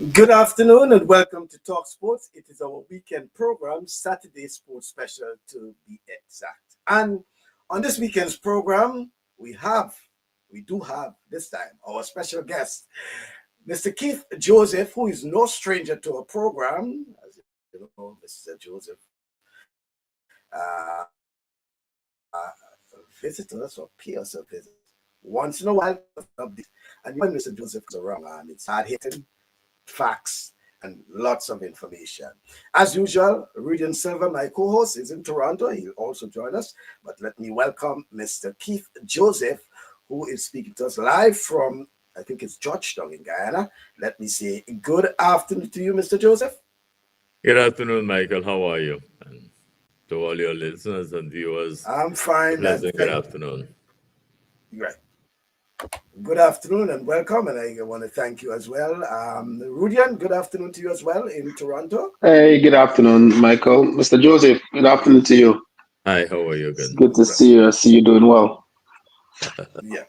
Good afternoon and welcome to TalkSports. It is our weekend program, Saturday Sports Special to be exact. And on this weekend's program, we do have this time our special guest, Mr. Keith Joseph, who is no stranger to our program. As you know, Mr. Joseph, visitors or peers of visitors. Once in a while, and when Mr. Joseph is around, and it's hard-hitting facts, and lots of information. As usual, Rudian Silva, my co-host, is in Toronto. He'll also join us. But let me welcome Mr. Keith Joseph, who is speaking to us live from, I think it's Georgetown in Guyana. Let me say good afternoon to you, Mr. Joseph. Good afternoon, Michael. How are you? And to all your listeners and viewers, I'm fine. pleasant good afternoon. Right. Good afternoon and welcome, and I want to thank you as well. Rudian, good afternoon to you as well in Toronto. Hey, good afternoon, Michael. Mr. Joseph, good afternoon to you. Hi, how are you? It's Good. good to see you. I see you doing well. Yeah.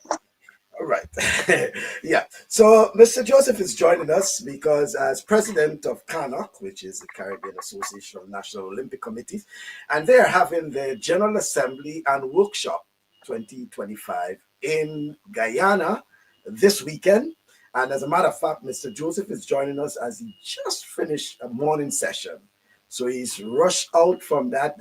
All right. Yeah. So Mr. Joseph is joining us because as president of CANOC, which is the Caribbean Association of National Olympic Committees, and they're having the General Assembly and Workshop 2025 in Guyana this weekend. And as a matter of fact, Mr. Joseph is joining us as he just finished a morning session. So he's rushed out from that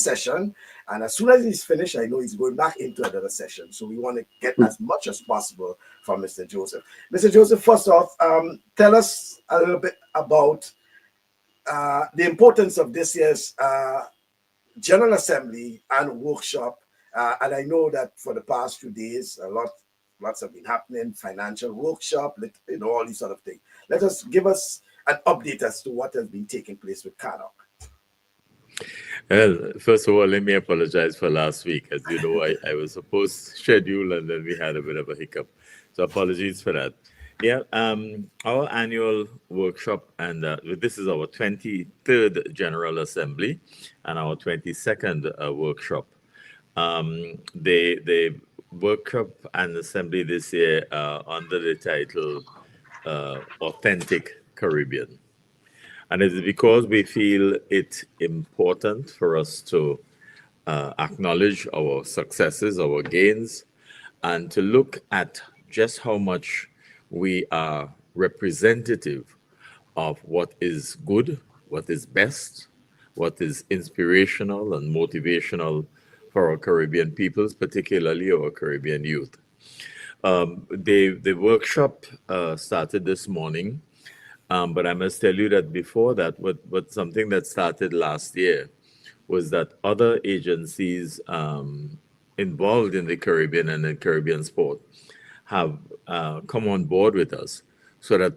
session. And as soon as he's finished, I know he's going back into another session. So we want to get as much as possible from Mr. Joseph. Mr. Joseph, first off, tell us a little bit about the importance of this year's General Assembly and Workshop. And I know that for the past few days, lots have been happening, financial workshop, all these sort of things. Give us an update as to what has been taking place with CANOC. Well, first of all, let me apologize for last week. As you know, I was supposed to schedule and then we had a bit of a hiccup. So apologies for that. Yeah, our annual workshop, and this is our 23rd General Assembly and our 22nd workshop. The workshop and assembly this year under the title Authentic Caribbean. And it is because we feel it important for us to acknowledge our successes, our gains, and to look at just how much we are representative of what is good, what is best, what is inspirational and motivational for our Caribbean peoples, particularly our Caribbean youth. The workshop started this morning, but I must tell you that before that, what something that started last year was that other agencies involved in the Caribbean and in Caribbean sport have come on board with us, so that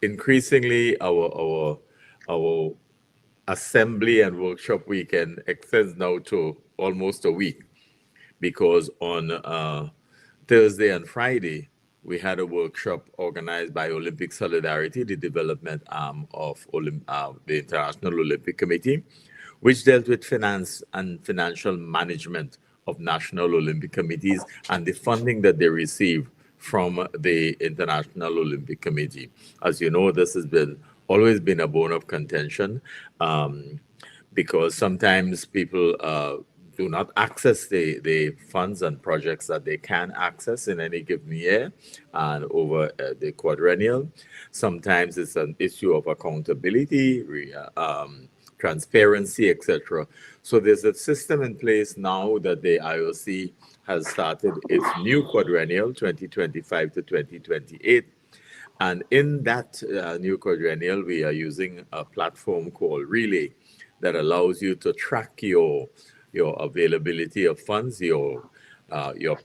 increasingly our assembly and workshop weekend extends now to almost a week, because on Thursday and Friday, we had a workshop organized by Olympic Solidarity, the development arm of the International Olympic Committee, which dealt with finance and financial management of national Olympic committees and the funding that they receive from the International Olympic Committee. As you know, this has always been a bone of contention, because sometimes people do not access the funds and projects that they can access in any given year and over the quadrennial. Sometimes it's an issue of accountability, transparency, etc. So there's a system in place now that the IOC has started its new quadrennial, 2025 to 2028. And in that new quadrennial, we are using a platform called Relay that allows you to track your availability of funds, your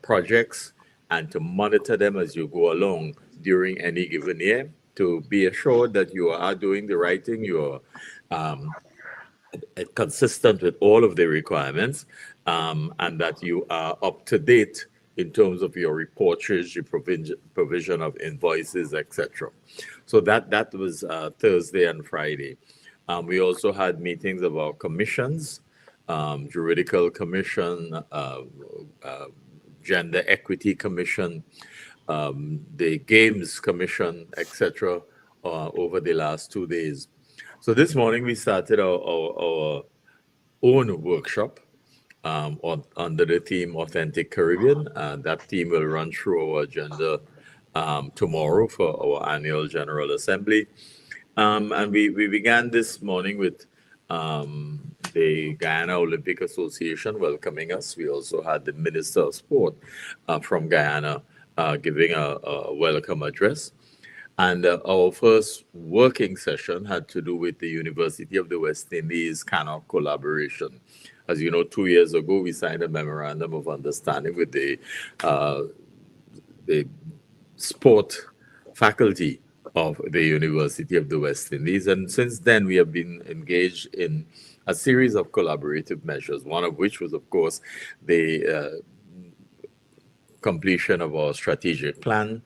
projects, and to monitor them as you go along during any given year, to be assured that you are doing the right thing, you are consistent with all of the requirements, and that you are up to date in terms of your reportage, your provision of invoices, etc. So that was Thursday and Friday. We also had meetings of our commissions, Juridical Commission, Gender Equity Commission, the Games Commission, etc., over the last 2 days. So this morning we started our own workshop under the theme Authentic Caribbean. That theme will run through our agenda tomorrow for our annual General Assembly. And we began this morning with the Guyana Olympic Association welcoming us. We also had the Minister of Sport from Guyana giving a welcome address. And our first working session had to do with the University of the West Indies CANOC collaboration. As you know, 2 years ago, we signed a memorandum of understanding with the sport faculty of the University of the West Indies. And since then, we have been engaged in a series of collaborative measures, one of which was, of course, the completion of our strategic plan.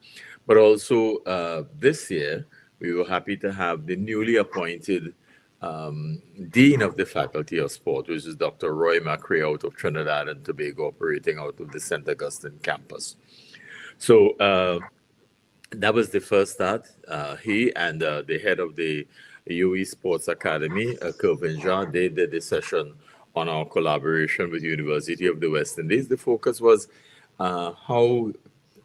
But also this year, we were happy to have the newly appointed Dean of the Faculty of Sport, which is Dr. Roy McRae out of Trinidad and Tobago, operating out of the St. Augustine campus. So that was the first start. He and the head of the UE Sports Academy, Kervin Jean, they did a session on our collaboration with the University of the West Indies. The focus was how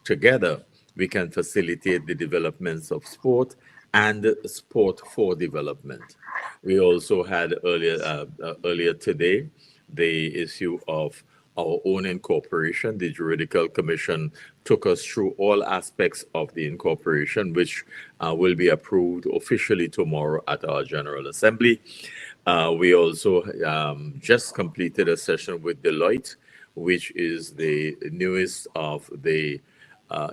together we can facilitate the developments of sport and sport for development. We also had earlier today the issue of our own incorporation. The Juridical Commission took us through all aspects of the incorporation, which will be approved officially tomorrow at our General Assembly. We also just completed a session with Deloitte, which is the newest of the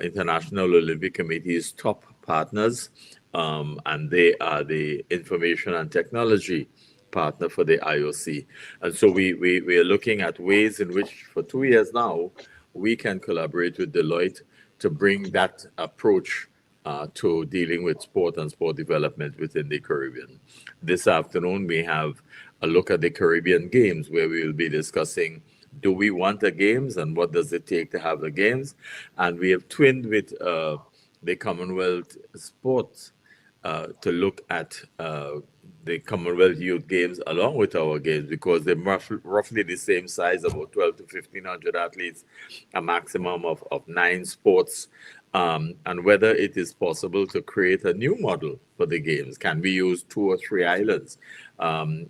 International Olympic Committee's top partners, and they are the information and technology partner for the IOC. And so we are looking at ways in which for 2 years now, we can collaborate with Deloitte to bring that approach to dealing with sport and sport development within the Caribbean. This afternoon, we have a look at the Caribbean Games, where we will be discussing, do we want the games and what does it take to have the games? And we have twinned with the Commonwealth Sports to look at the Commonwealth Youth Games along with our games, because they're roughly the same size, about 12 to 1,500 athletes, a maximum of 9 sports, and whether it is possible to create a new model for the games. Can we use 2 or 3 islands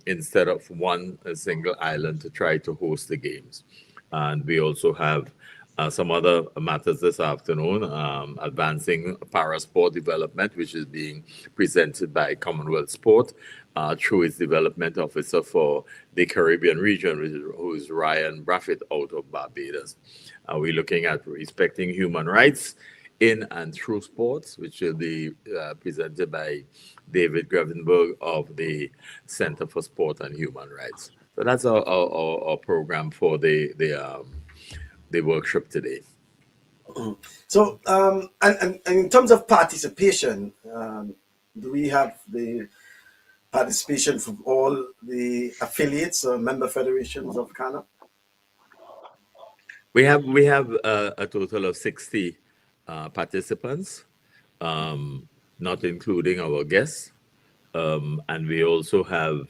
instead of a single island to try to host the games? And we also have some other matters this afternoon, advancing para-sport development, which is being presented by Commonwealth Sport through its development officer for the Caribbean region, who is Ryan Braffett out of Barbados. We're looking at respecting human rights in and through sports, which will be presented by David Grevenberg of the Center for Sport and Human Rights. So that's our program for the workshop today. So, and in terms of participation, do we have the participation from all the affiliates or member federations of CANOC? We have a total of 60 participants, not including our guests, and we also have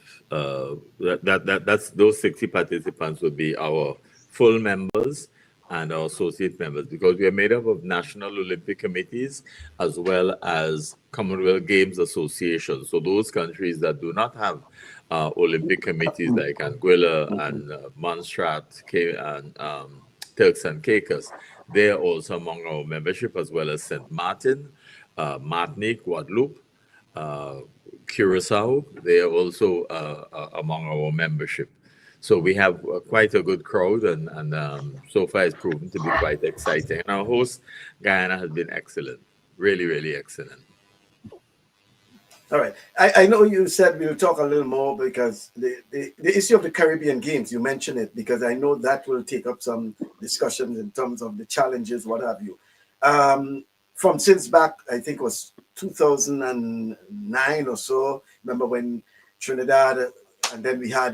that's those 60 participants would be our full members and our associate members, because we are made up of national Olympic committees as well as Commonwealth Games Associations. So those countries that do not have Olympic committees, like Anguilla and Montserrat and Turks and Caicos, they are also among our membership, as well as St. Martin, Martinique, Guadeloupe, Curacao. They are also among our membership. So we have quite a good crowd, and so far it's proven to be quite exciting. And our host, Guyana, has been excellent, really, really excellent. All right. I know you said we'll talk a little more, because the issue of the Caribbean Games, you mentioned it, because I know that will take up some discussions in terms of the challenges, what have you. From since back, I think it was 2009 or so, remember when Trinidad, and then we had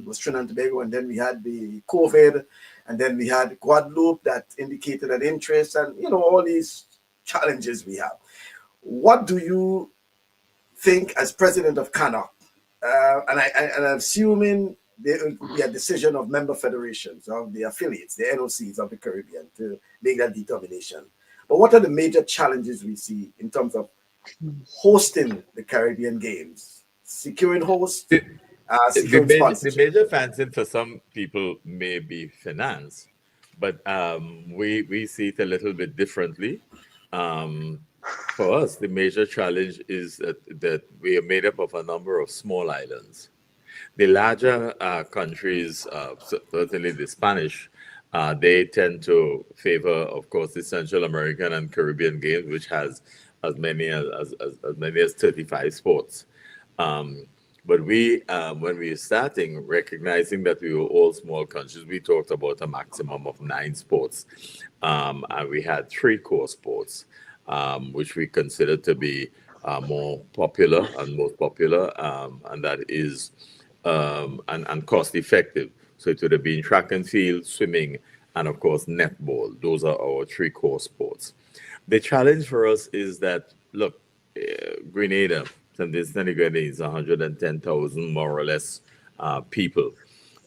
was Trinidad and Tobago, and then we had the COVID, and then we had Guadeloupe that indicated an interest, and all these challenges we have. What do you think, as president of CANOC, and I'm assuming there will be a decision of member federations, of the affiliates, the NOCs of the Caribbean, to make that determination. But what are the major challenges we see in terms of hosting the Caribbean Games? Securing hosts, securing The sponsorship. major financing for some people may be finance, but we see it a little bit differently. Um, for us, the major challenge is that we are made up of a number of small islands. The larger countries, certainly the Spanish, they tend to favor, of course, the Central American and Caribbean games, which has as many as 35 sports. Um, but when we were starting, recognizing that we were all small countries, we talked about a maximum of 9 sports. And we had 3 core sports, which we consider to be more popular and most popular, and that is and cost effective. So it would have been track and field, swimming, and of course netball. Those are our 3 core sports. The challenge for us is that look, Grenada, St. Vincent and Grenada is 110,000 more or less people.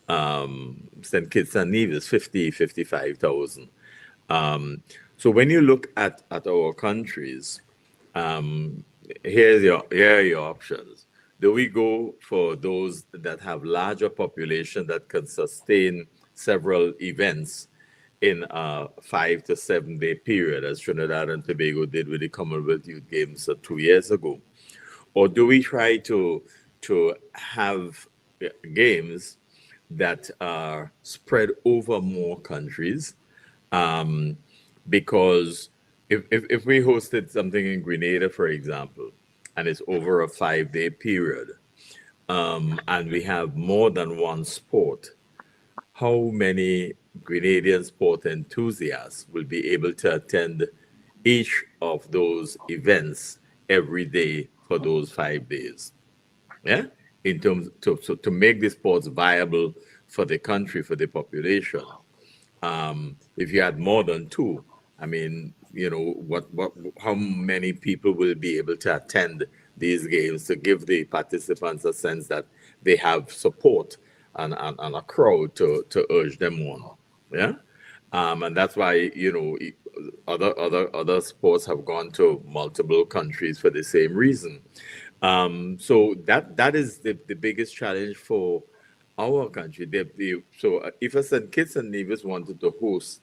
St. Kitts and Nevis 55,000. So when you look at our countries, um, here are your options. Do we go for those that have larger population that can sustain several events in a 5 to 7 day period, as Trinidad and Tobago did with the Commonwealth Youth Games 2 years ago? Or do we try to have games that are spread over more countries? Um, because if we hosted something in Grenada, for example, and it's over a 5 day period, and we have more than one sport, how many Grenadian sport enthusiasts will be able to attend each of those events every day for those 5 days? Yeah, in terms to make the sports viable for the country, for the population. If you had more than 2, I mean, how many people will be able to attend these games to give the participants a sense that they have support and a crowd to urge them on? Yeah. And that's why, other sports have gone to multiple countries for the same reason. So that is the biggest challenge for our country. So if a St. Kitts and Nevis wanted to host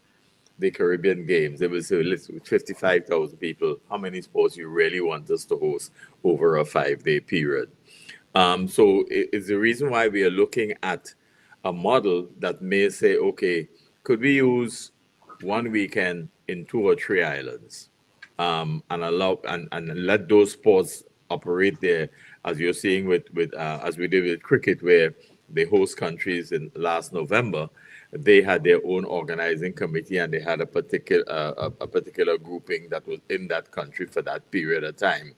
the Caribbean Games, there was 55,000 people. How many sports you really want us to host over a 5 day period? So it's the reason why we are looking at a model that may say, okay, could we use one weekend in 2 or 3 islands, and allow and let those sports operate there, as you're seeing with as we did with cricket, where the host countries in last November, they had their own organizing committee, and they had a particular grouping that was in that country for that period of time.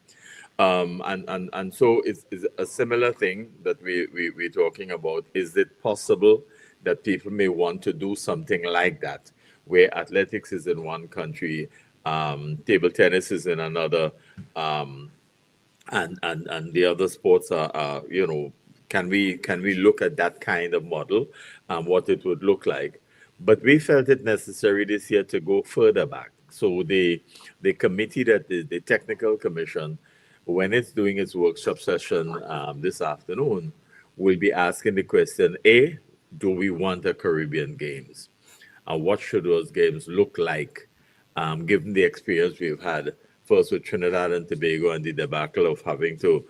And so it's a similar thing that we're talking about. Is it possible that people may want to do something like that, where athletics is in one country, table tennis is in another, um, and the other sports are can we look at that kind of model, what it would look like? But we felt it necessary this year to go further back. So the committee, that the technical commission, when it's doing its workshop session this afternoon, will be asking the question: A, do we want a Caribbean Games? And what should those games look like, given the experience we've had first with Trinidad and Tobago and the debacle of having to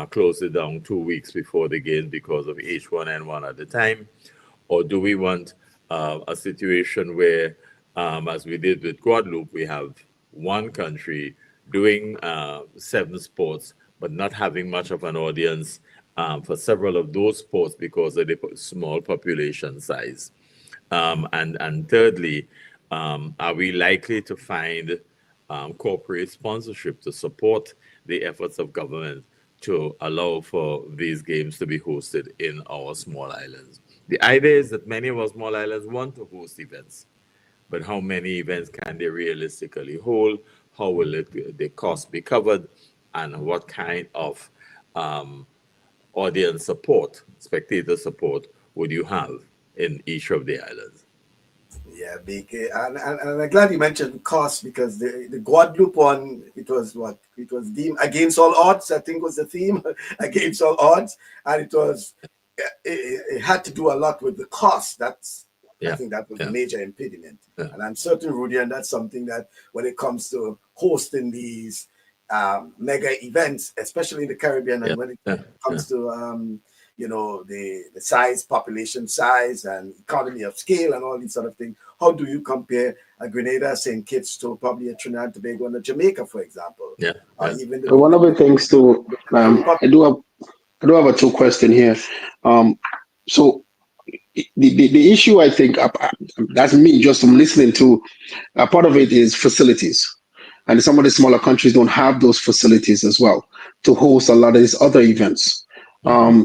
close it down 2 weeks before the game because of H1N1 at the time? Or do we want a situation where, as we did with Guadeloupe, we have one country doing 7 sports, but not having much of an audience for several of those sports because of the small population size? And thirdly, are we likely to find corporate sponsorship to support the efforts of government to allow for these games to be hosted in our small islands? The idea is that many of our small islands want to host events, but how many events can they realistically hold? How will the cost be covered? And what kind of audience support, spectator support would you have in each of the islands? Yeah, big. And I'm glad you mentioned cost, because the Guadeloupe one, it was what? It was deemed against all odds, I think was the theme, against all odds. And it had to do a lot with the cost. I Yeah, think that was the yeah, major impediment. yeah, And I'm certain, Rudy, and that's something that when it comes to hosting these mega events, especially in the Caribbean, yeah, and when it yeah, yeah. comes to the size, population size, and economy of scale, and all these sort of things. How do you compare a Grenada, St. Kitts to probably a Trinidad and Tobago and a Jamaica, for example, Yeah, or yeah. even One of the things too, Dominican Republic? I do have a two question here. So the issue, I think, that's me just from listening to, a part of it is facilities. And some of the smaller countries don't have those facilities as well to host a lot of these other events.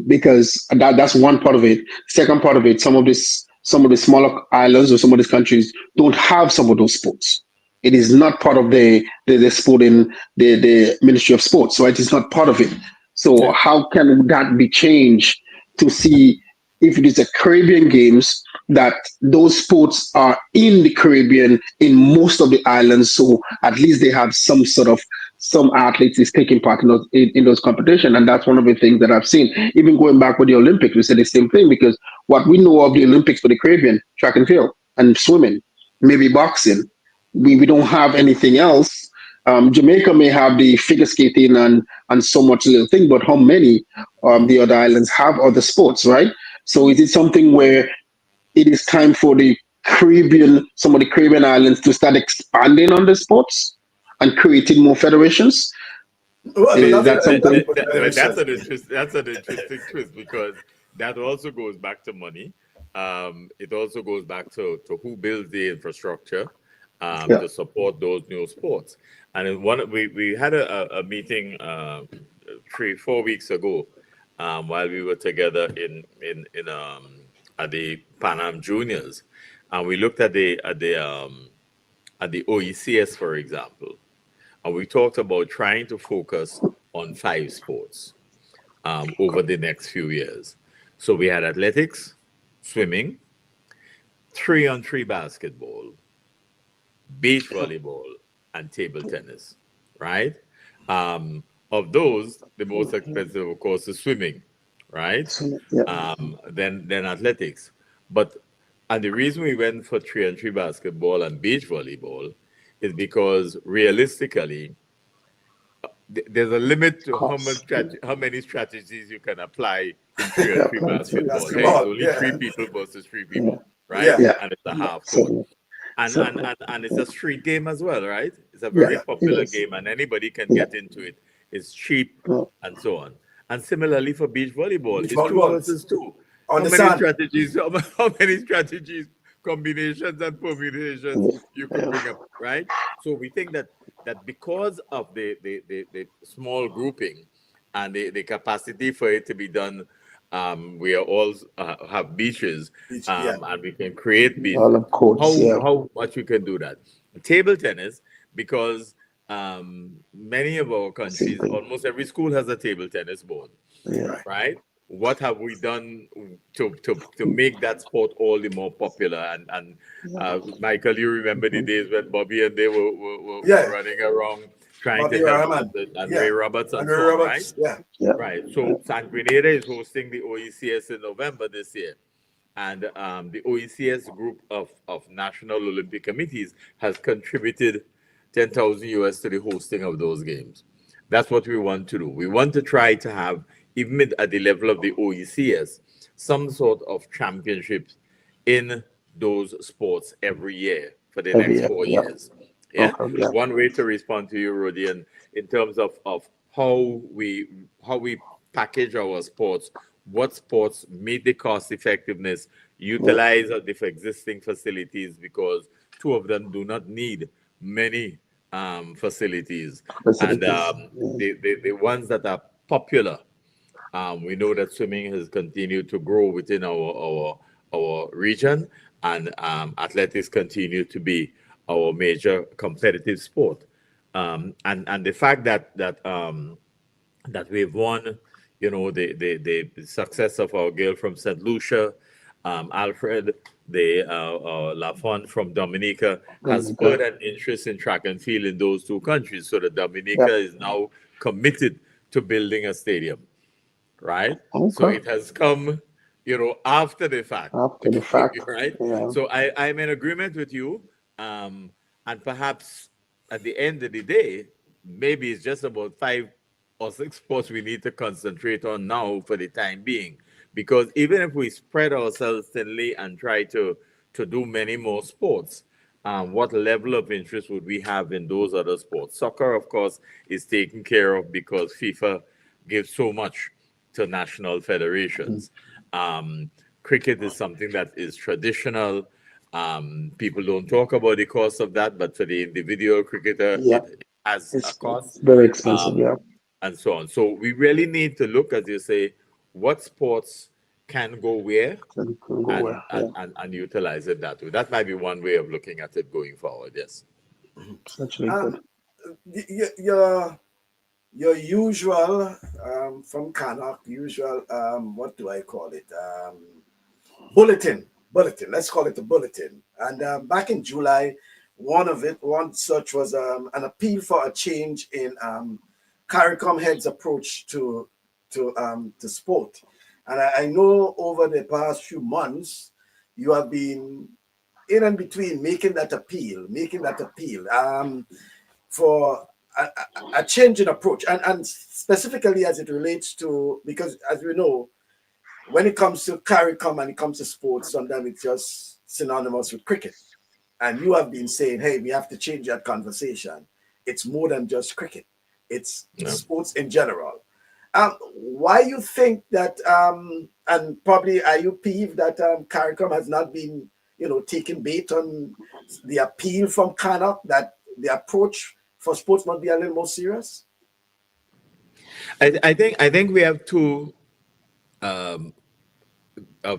Because that's one part of it. Second part of it, some of the smaller islands or some of these countries don't have some of those sports. It is not part of the sport in the Ministry of Sports, right? It's not part of it. So Yeah. how can that be changed to see if it is a Caribbean games that those sports are in the Caribbean in most of the islands, so at least they have some athletes is taking part in those competitions, and that's one of the things that I've seen. Even going back with the Olympics, we said the same thing, because what we know of the Olympics for the Caribbean, track and field and swimming, maybe boxing, we don't have anything else. Jamaica may have the figure skating and so much little thing, but how many the other islands have other sports, right? So is it something where it is time for some of the Caribbean islands to start expanding on the sports and creating more federations? Well, Is The- that something? that's federations. an interesting twist, because that also goes back to money. It also goes back to who builds the infrastructure Yeah. to support those new sports. And in we had a meeting 3 4 weeks ago, while we were together in at the Pan Am Juniors, and we looked at the OECS, for example, and we talked about trying to focus on 5 sports over the next few years. So we had athletics, swimming, 3-on-3 basketball, beach volleyball, and table tennis, right? Of those, the most expensive, of course, is swimming, right? So, yeah. Then athletics. But and the reason we went for 3-on-3 basketball and beach volleyball is because realistically, there's a limit to Cost. how many strategies you can apply in 3-on-3 Yeah. basketball. Hey, it's Basketball, only three yeah. people versus three Yeah. people, right? Yeah. Yeah. And it's a Yeah. half court. So, And, so and and and it's a street game as well, right? It's a yeah. very popular Yes. game, and anybody can Yeah. get into it. It's cheap, Yeah. and so on. And similarly for beach volleyball, Beach it's two volleyballs versus two. on How the many sand. strategies? How many strategies, combinations, and permutations you could Yeah. bring up, right? So we think that because of the small grouping and the capacity for it to be done, we are all have beaches, Beach, yeah. and we can create beach. All of courts. How Yeah. how much we can do that? Table tennis, because many of our Same countries, thing. almost every school has a table tennis board, Yeah. Right. right? What have we done to make that sport all the more popular? And Michael, you remember the days when Bobby and they were Yeah. running around trying to Bobby help Rahman. and Ray Yeah. Roberts and And so on, right? Roberts. Yeah. Yeah. Right. So San Grenada is hosting the OECS in November this year. And the OECS group of National Olympic Committees has contributed 10,000 US to the hosting of those games. That's what we want to do. We want to try to have, even at the level of the OECS, some sort of championships in those sports every year for the Every next year. four Yeah. years. Yeah. Okay. Yeah. One way to respond to you, Rodian, in terms of how we package our sports, what sports meet the cost effectiveness, Yeah. utilize of the existing facilities, because two of them do not need many facilities, and Facilities. Yeah. the ones that are popular, we know that swimming has continued to grow within our region, and athletics continue to be our major competitive sport. And the fact that we've won the success of our girl from St. Lucia, Alfred, the Lafont from Dominica, has Dominica. spurred an interest in track and field in those two countries. So that Yeah. Dominica is now committed to building a stadium, right? So Okay. it has come, after the fact, After the fact. right? Yeah. So I'm in agreement with you. And perhaps at the end of the day, maybe it's just about 5 or 6 sports we need to concentrate on now for the time being. Because even if we spread ourselves thinly and try to do many more sports, what level of interest would we have in those other sports? Soccer, of course, is taken care of because FIFA gives so much to national Mhm. federations. Cricket is something that is traditional. People don't talk about the cost of that, but for the individual cricketer, Yeah. it has a It's cost, very expensive. um, Yeah. and so on. So we really need to look, as you say, what sports can go where Can go and where. and, Yeah. and, and utilize it that way. That might be one way of looking at it going forward. Yes. It's actually good. Um, your your usual from CANOC, usual what do I call it? Bulletin. Let's call it a bulletin. And back in July, one such was an appeal for a change in CARICOM head's approach to sport. And I know over the past few months, you have been in and between making that appeal for a change in approach, and specifically as it relates to, because as we know, when it comes to CARICOM and it comes to sports, sometimes it's just synonymous with cricket. And you have been saying, hey, we have to change that conversation. It's more than just cricket. It's Yeah. sports in general. Why you think that, and probably are you peeved that CARICOM has not been, taking bait on the appeal from CANOC that the approach for sports must be a little more serious? I think we have two of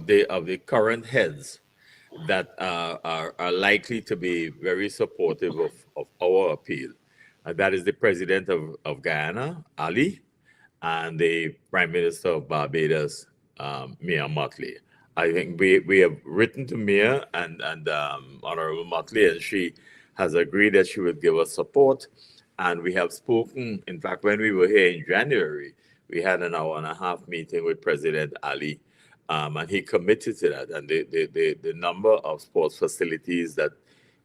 the current heads that are likely to be very supportive of our appeal. That is the president of Guyana, Ali, and the Prime Minister of Barbados, Mia Mottley. I think we have written to Mia and Honorable Mottley, and she has agreed that she would give us support. And we have spoken, in fact, when we were here in January, we had an hour and a half meeting with President Ali, and he committed to that. And the number of sports facilities that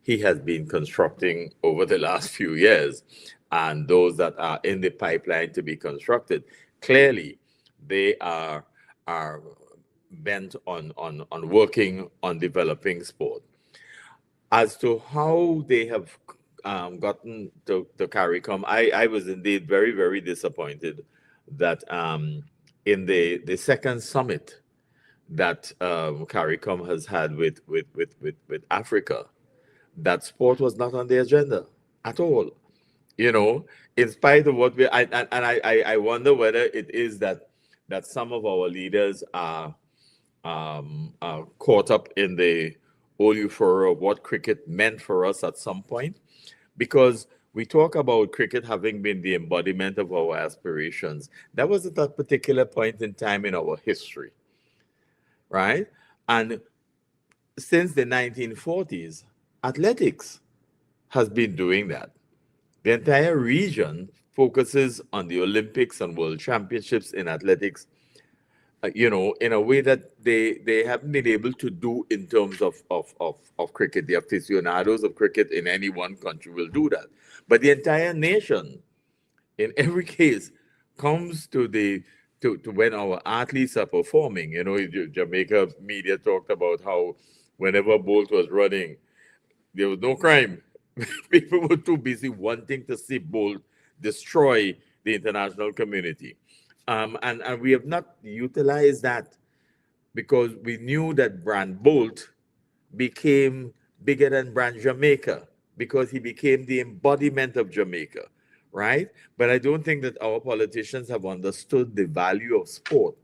he has been constructing over the last few years and those that are in the pipeline to be constructed, clearly they are bent on working on developing sport. As to how they have gotten to CARICOM, I was indeed very, very disappointed that in the second summit that CARICOM has had with Africa, that sport was not on the agenda at all. You know, in spite of what I wonder whether it is that some of our leaders are caught up in the whole euphoria of what cricket meant for us at some point, because we talk about cricket having been the embodiment of our aspirations. That was at that particular point in time in our history, right? And since the 1940s, athletics has been doing that. The entire region focuses on the Olympics and World Championships in athletics, in a way that they haven't been able to do in terms of cricket. The aficionados of cricket in any one country will do that. But the entire nation, in every case, comes to when our athletes are performing. Jamaica media talked about how whenever Bolt was running, there was no crime. People were too busy wanting to see Bolt destroy the international community. And we have not utilized that because we knew that Brand Bolt became bigger than Brand Jamaica because he became the embodiment of Jamaica, right? But I don't think that our politicians have understood the value of sport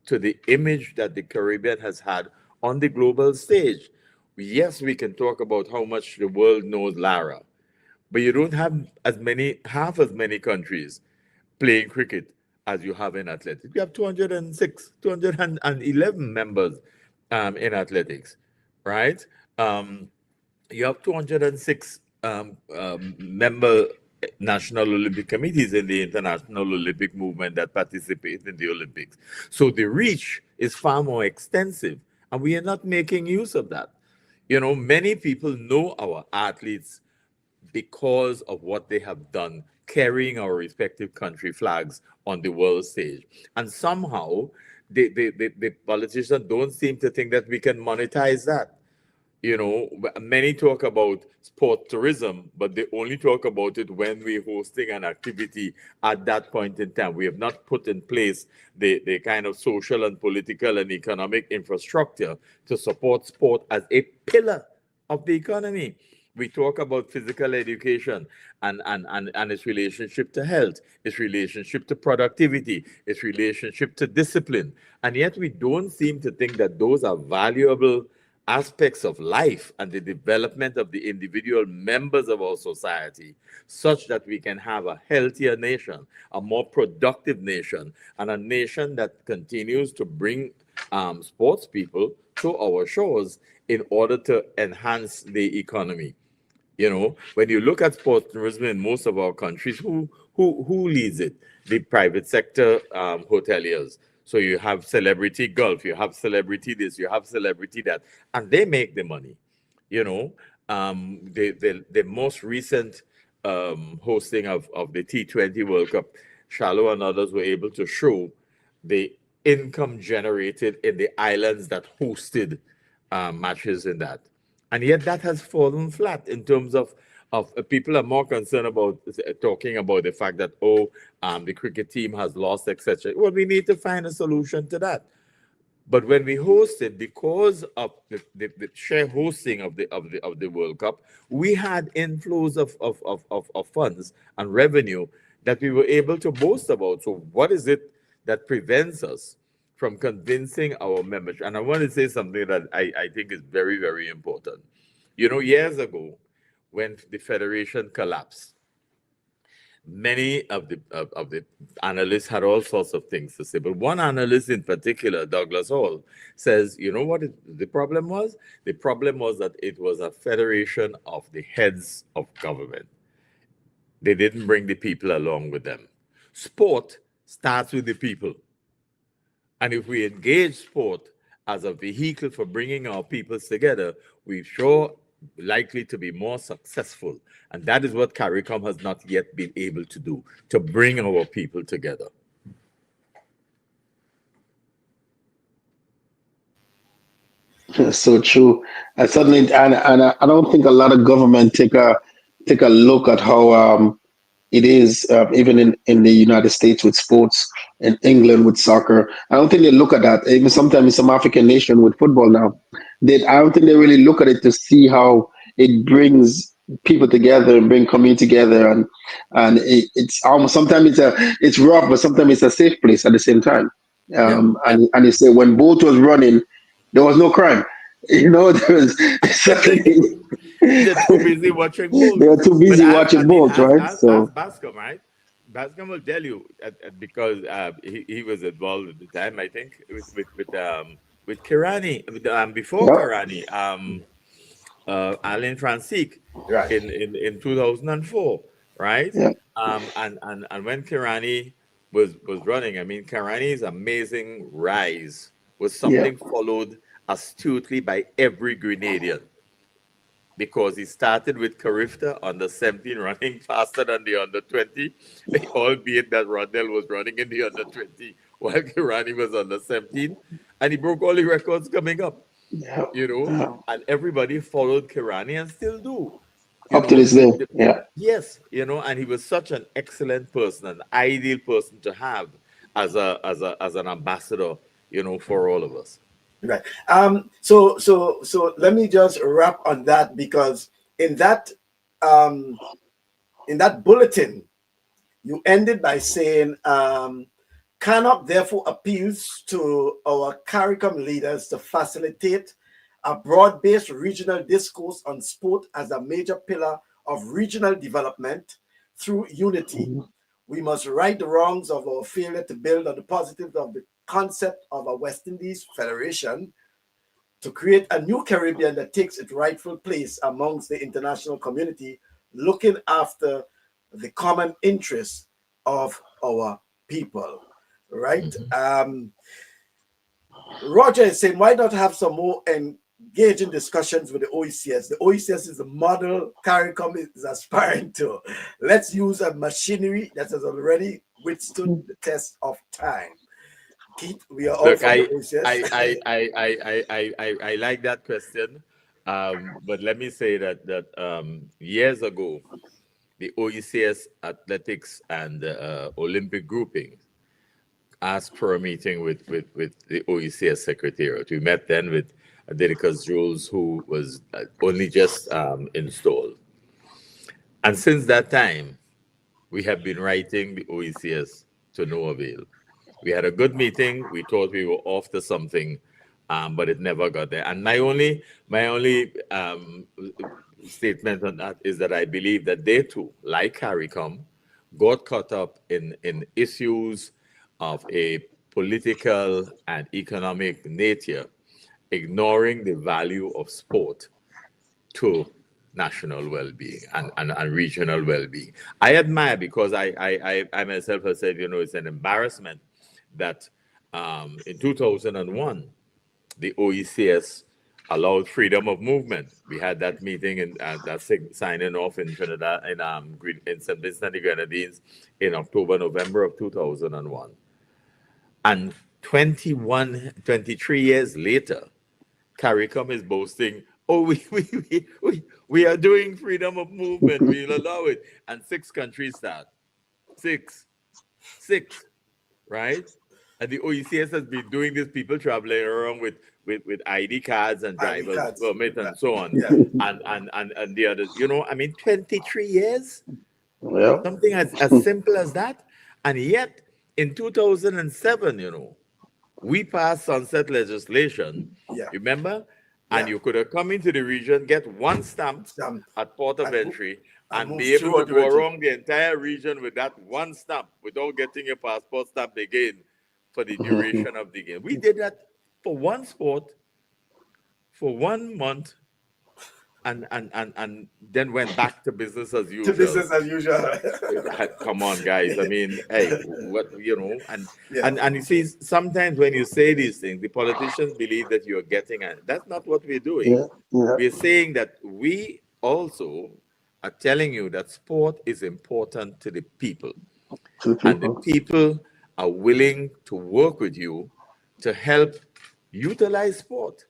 to the image that the Caribbean has had on the global stage. Yes, we can talk about how much the world knows Lara, but you don't have half as many countries playing cricket as you have in athletics. You have 206, 211 members in athletics, right? Um, you have 206 member national Olympic committees in the international Olympic movement that participate in the Olympics. So the reach is far more extensive, and we are not making use of that. You know, many people know our athletes because of what they have done carrying our respective country flags on the world stage. And somehow the politicians don't seem to think that we can monetize that. You know, many talk about sport tourism, but they only talk about it when we're hosting an activity at that point in time. We have not put in place the kind of social and political and economic infrastructure to support sport as a pillar of the economy. We talk about physical education and its relationship to health, its relationship to productivity, its relationship to discipline. And yet we don't seem to think that those are valuable aspects of life and the development of the individual members of our society, such that we can have a healthier nation, a more productive nation, and a nation that continues to bring sports people to our shores in order to enhance the economy. You know, when you look at sports tourism in most of our countries, who leads it? The private sector hoteliers. So you have celebrity golf, you have celebrity this, you have celebrity that, and they make the money. You know, the most recent hosting of the T20 World Cup, Shallow and others were able to show the income generated in the islands that hosted matches in that. And yet that has fallen flat in terms of people are more concerned about talking about the fact that, the cricket team has lost, etc. Well, we need to find a solution to that. But when we hosted, because of the share hosting of the World Cup, we had inflows of funds and revenue that we were able to boast about. So what is it that prevents us from convincing our members? And I want to say something that I think is very, very important. You know, years ago, when the federation collapsed, many of the analysts had all sorts of things to say. But one analyst in particular, Douglas Hall, says, you know what the problem was? The problem was that it was a federation of the heads of government. They didn't bring the people along with them. Sport starts with the people. And if we engage sport as a vehicle for bringing our peoples together, we're sure likely to be more successful. And that is what CARICOM has not yet been able to do, to bring our people together. So true. And I don't think a lot of government take a look at how it is even in the United States with sports, in England with soccer. I don't think they look at that. Even sometimes in some African nation with football now, I don't think they really look at it to see how it brings people together and bring community together, and it's almost sometimes it's rough, but sometimes it's a safe place at the same time. Yeah. And you say when boat was running, there was no crime. You know, there was certainly They're too busy watching they both. were too But busy watching boats, right? as So Bascom, right? Bascom will tell you because he was involved at the time, I think, with Kirani, before yeah, Kirani, Alain Francisque Right. in 2004, right? yeah, And when Kirani was running, I mean, Kirani's amazing rise was yeah. something followed astutely by every Grenadian, because he started with Carifta under 17 running faster than the under 20, albeit that Rondell was running in the under 20 while Kirani was under 17, and he broke all the records coming up, Yeah. you know, Yeah. and everybody followed Kirani and still do, you Up to know. this day. Yeah. Yes, you know, and he was such an excellent person, an ideal person to have as an ambassador, you know, for all of us. Right. So let me just wrap on that, because in that um, in that bulletin, you ended by saying, CANOC therefore appeals to our CARICOM leaders to facilitate a broad-based regional discourse on sport as a major pillar of regional development through unity, Mhm. We must right the wrongs of our failure to build on the positives of the concept of a West Indies Federation to create a new Caribbean that takes its rightful place amongst the international community, looking after the common interests of our people, right? Roger is saying, why not have some more engaging discussions with the OECS? The OECS is the model CARICOM is aspiring to. Let's use a machinery that has already withstood the test of time. Keith, we are all Look, from the OECS. I like that question, but let me say that years ago, the OECS athletics and Olympic grouping asked for a meeting with the OECS secretariat. We met then with Adidicus Jules, who was only just installed. And since that time, we have been writing the OECS to no avail. We had a good meeting. We thought we were off to something, but it never got there. And my only statement on that is that I believe that they too, like CARICOM, got caught up in issues of a political and economic nature, ignoring the value of sport to national well-being and regional well-being. I admire, because I myself have said, it's an embarrassment that in 2001, the OECS allowed freedom of movement. We had that meeting and that signing off in Trinidad, in St. Vincent and the Grenadines in October, November of 2001. And 23 years later, CARICOM is boasting, oh, we are doing freedom of movement, we'll allow it. And 6 countries start. Six, right? And the OECS has been doing this, people traveling around with ID cards and driver's permit and so on. Yeah. And the others, 23 years? Well, Something as simple as that. And yet, in 2007, we passed sunset legislation, Yeah. remember? Yeah. And you could have come into the region, get one stamp at port of entry, and be able to go around the entire region with that one stamp without getting your passport stamp again for the duration of the game. We did that for one sport, for 1 month, and then went back to business as usual. To business as usual. Come on, guys. I mean, hey, what and you see, sometimes when you say these things, the politicians believe that you're getting it. That's not what we're doing. We're saying that we also are telling you that sport is important to the people. And the people are willing to work with you to help utilize sport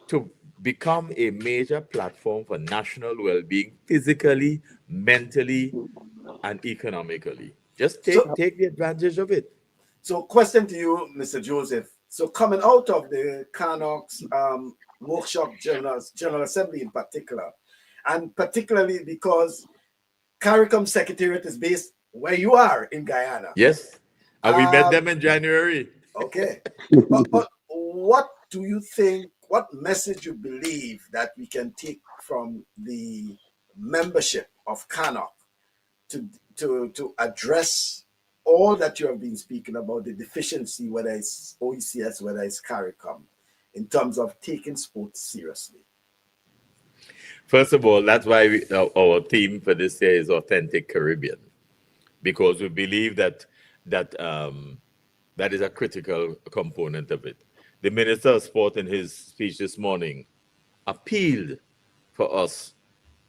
to become a major platform for national well-being, physically, mentally, and economically. Just take the advantage of it. So, question to you, Mr. Joseph. So, coming out of the CANOC's workshop, General Assembly in particular, and particularly because CARICOM Secretariat is based where you are in Guyana. Yes, and we met them in January. Okay, but what do you think? What message you believe that we can take from the membership of CANOC to address all that you have been speaking about, the deficiency, whether it's OECS, whether it's CARICOM, in terms of taking sports seriously? First of all, that's why our theme for this year is Authentic Caribbean, because we believe that is a critical component of it. The Minister of Sport in his speech this morning appealed for us.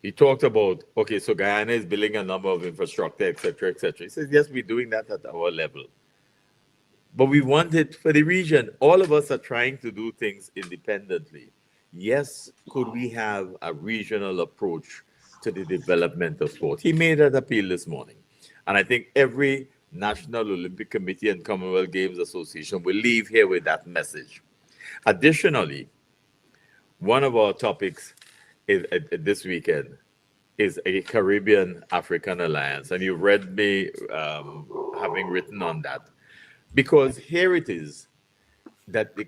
He talked about, okay, so Guyana is building a number of infrastructure, et cetera, et cetera. He says, yes, we're doing that at our level. But we want it for the region. All of us are trying to do things independently. Yes, could we have a regional approach to the development of sport? He made that appeal this morning. And I think every National Olympic Committee and Commonwealth Games Association will leave here with that message. Additionally, one of our topics is, this weekend is a Caribbean African Alliance. And you've read me having written on that. Because here it is that the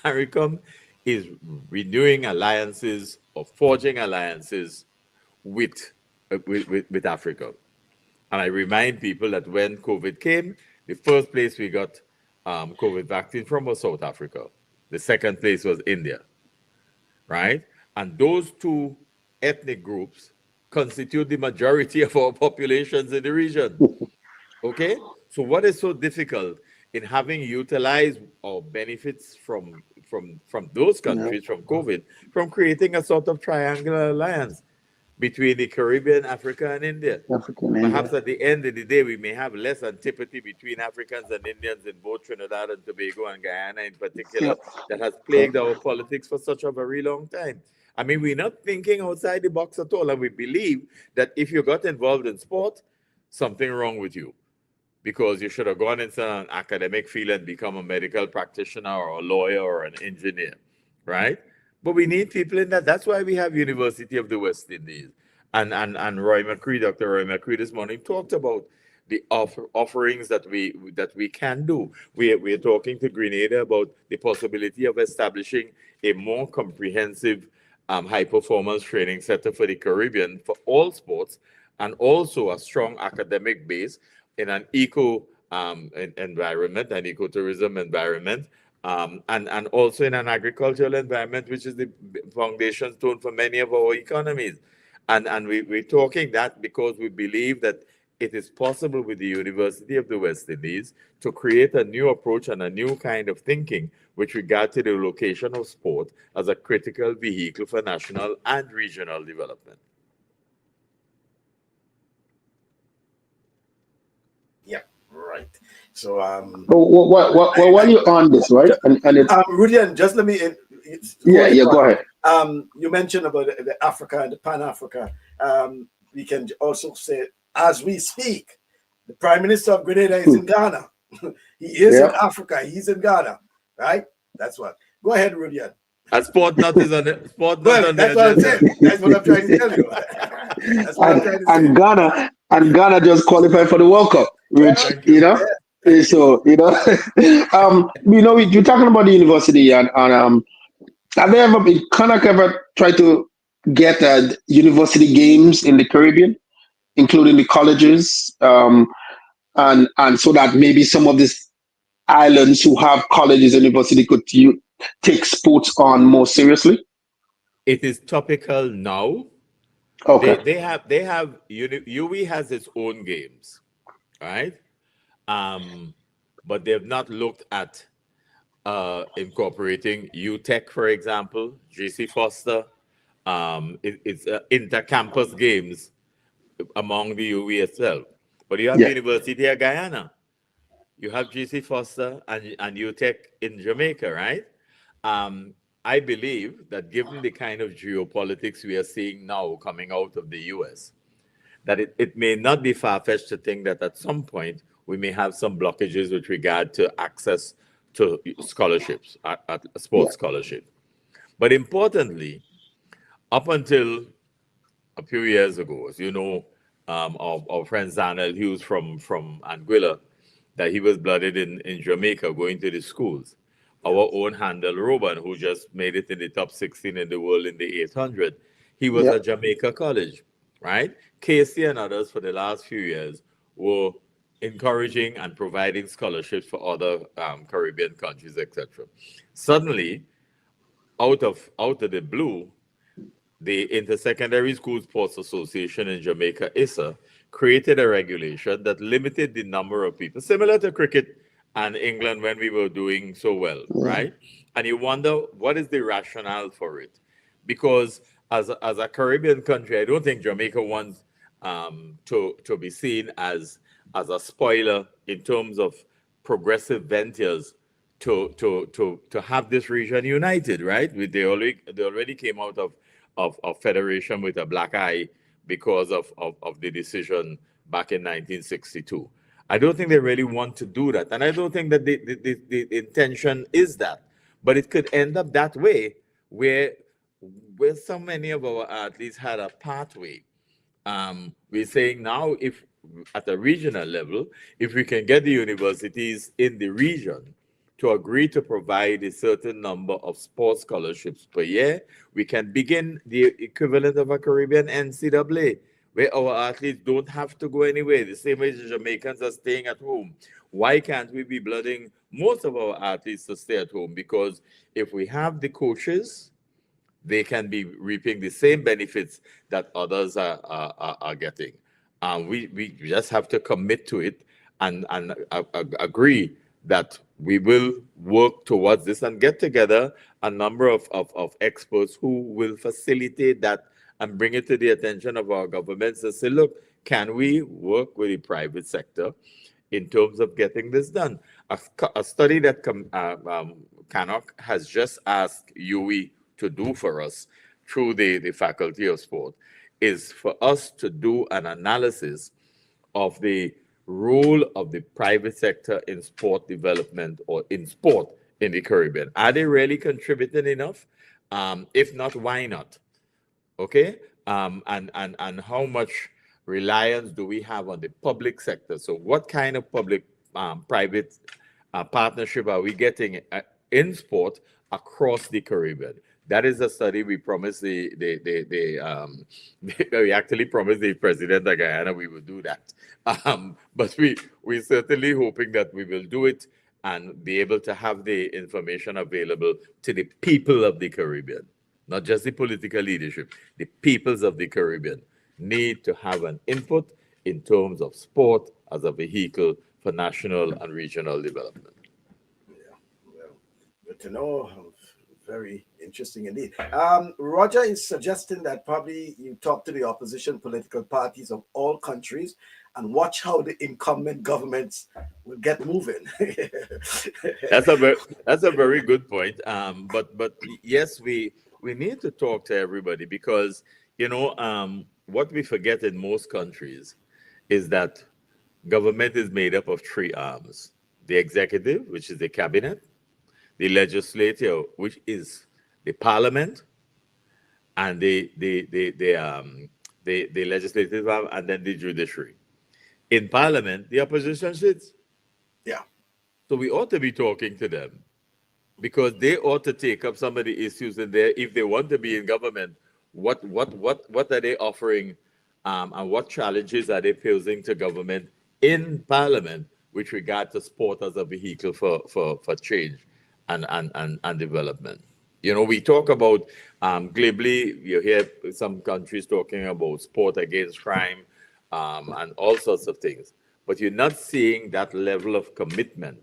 CARICOM is renewing alliances or forging alliances with Africa. And I remind people that when COVID came, the first place we got COVID vaccine from was South Africa. The second place was India, right? And those two ethnic groups constitute the majority of our populations in the region. Okay? So what is so difficult in having utilized our benefits from those Yeah, countries from COVID, from creating a sort of triangular alliance between the Caribbean, Africa, and India? African Perhaps India. at the end of the day, we may have less antipathy between Africans and Indians in both Trinidad and Tobago and Guyana in particular, Yep. that has plagued our politics for such a very long time. I mean, we're not thinking outside the box at all, and we believe that if you got involved in sport, something wrong with you because you should have gone into an academic field and become a medical practitioner or a lawyer or an engineer, right? But we need people in that. That's why we have University of the West Indies. And Roy McCree, Dr. Roy McCree this morning talked about the offerings that we can do. We are talking to Grenada about the possibility of establishing a more comprehensive high performance training center for the Caribbean for all sports and also a strong academic base in an eco environment, an ecotourism environment, and also in an agricultural environment, which is the foundation stone for many of our economies. We're talking that because we believe that it is possible with the University of the West Indies to create a new approach and a new kind of thinking with regard to the location of sport as a critical vehicle for national and regional development. Yeah, right. So While you're on this, right? And it's Rudian, just let me yeah, hold it yeah. Go on. ahead. You mentioned about the Africa and the Pan Africa. We can also say, as we speak, the Prime Minister of Grenada is in Ghana. He is in Yeah. Africa. He's in Ghana, right? That's what. Go ahead, Rudian. A sport not is on the sport not Well, on the that's what I'm agenda. saying. That's what I'm trying to tell you. That's what I'm trying to say. And Ghana just qualified for the World Cup, which Well, Thank you. yeah, thank you. so you're talking about the university and have they ever been CANOC ever tried to get university games in the Caribbean, including the colleges, and so that maybe some of these islands who have colleges and university could take sports on more seriously? It is topical now. Okay. UE has its own games, right? But they've not looked at incorporating UTech, for example, JC Foster. It's inter-campus games among the UE itself. But you have Yeah. University of Guyana, you have GC Foster and UTech in Jamaica, right? I believe that given the kind of geopolitics we are seeing now coming out of the US, that it may not be far-fetched to think that at some point we may have some blockages with regard to access to scholarships, at Yeah. sports scholarship. But importantly, up until a few years ago, as you know, our friend Zanel Hughes from Anguilla, that he was blooded in Jamaica going to the schools. Our own Handel Roban, who just made it in the top 16 in the world in the 800, he was Yeah. at Jamaica College, right? Casey and others for the last few years were encouraging and providing scholarships for other Caribbean countries, etc. Suddenly, out of the blue, the Intersecondary School Sports Association in Jamaica, ISA, created a regulation that limited the number of people, similar to cricket and England when we were doing so well, Yeah. right? And you wonder what is the rationale for it? Because as a Caribbean country, I don't think Jamaica wants to be seen as a spoiler in terms of progressive ventures to have this region united, right? They already came out of federation with a black eye because of the decision back in 1962. I don't think they really want to do that. And I don't think that the intention is that. But it could end up that way where so many of our athletes had a pathway. We're saying now, if at a regional level, if we can get the universities in the region to agree to provide a certain number of sports scholarships per year, we can begin the equivalent of a Caribbean NCAA, where our athletes don't have to go anywhere, the same way the Jamaicans are staying at home. Why can't we be blooding most of our athletes to stay at home? Because if we have the coaches, they can be reaping the same benefits that others are getting. We just have to commit to it and agree that we will work towards this and get together a number of experts who will facilitate that and bring it to the attention of our governments to say, look, can we work with the private sector in terms of getting this done? A study that CANOC has just asked UE to do for us through the Faculty of Sport is for us to do an analysis of the role of the private sector in sport development or in sport in the Caribbean. Are they really contributing enough? If not, why not? Okay, and how much reliance do we have on the public sector? So what kind of public private partnership are we getting in sport across the Caribbean? That is a study we promised we actually promised the president of Guyana we will do that. But we certainly hoping that we will do it and be able to have the information available to the people of the Caribbean. Not just the political leadership, the peoples of the Caribbean need to have an input in terms of sport as a vehicle for national and regional development. Yeah, well, good to know. Very interesting indeed. Roger is suggesting that probably you talk to the opposition political parties of all countries and watch how the incumbent governments will get moving. That's a very good point. But yes, we need to talk to everybody because what we forget in most countries is that government is made up of three arms: the executive, which is the cabinet; the legislature, which is the parliament; and the legislative arm, and then the judiciary. In parliament, the opposition sits. Yeah. So we ought to be talking to them because they ought to take up some of the issues in there if they want to be in government. What are they offering, and what challenges are they posing to government in parliament with regard to sport as a vehicle for change and development? We talk about globally, you hear some countries talking about sport against crime and all sorts of things, but you're not seeing that level of commitment.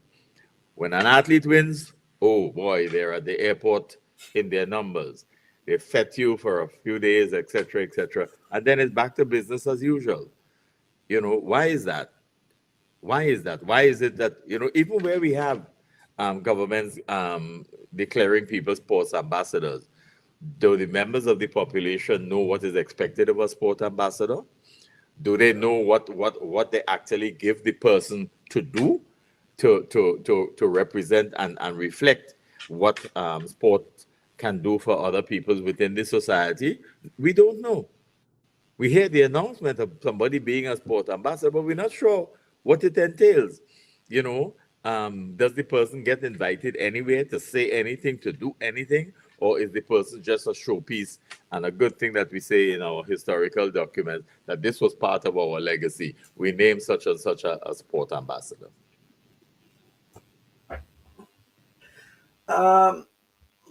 When an athlete wins, oh boy, they're at the airport in their numbers. They fed you for a few days, etc., etc., and then it's back to business as usual. Why is that? Why is that? Why is it that even where we have governments declaring people sports ambassadors, do the members of the population know what is expected of a sport ambassador? Do they know what they actually give the person to do to represent and reflect what sport can do for other people within the society? We don't know. We hear the announcement of somebody being a sport ambassador, but we're not sure what it entails. Does the person get invited anywhere to say anything, to do anything, or is the person just a showpiece and a good thing that we say in our historical documents that this was part of our legacy? We name such and such a sport ambassador.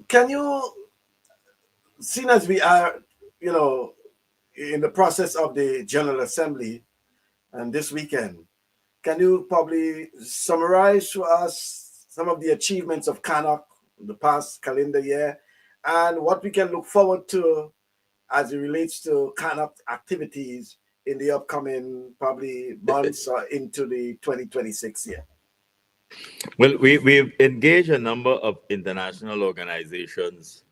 Can you, seeing as we are, in the process of the General Assembly and this weekend, can you probably summarize to us some of the achievements of CANOC in the past calendar year and what we can look forward to as it relates to CANOC activities in the upcoming probably months or into the 2026 year? Well, we've engaged a number of international organizations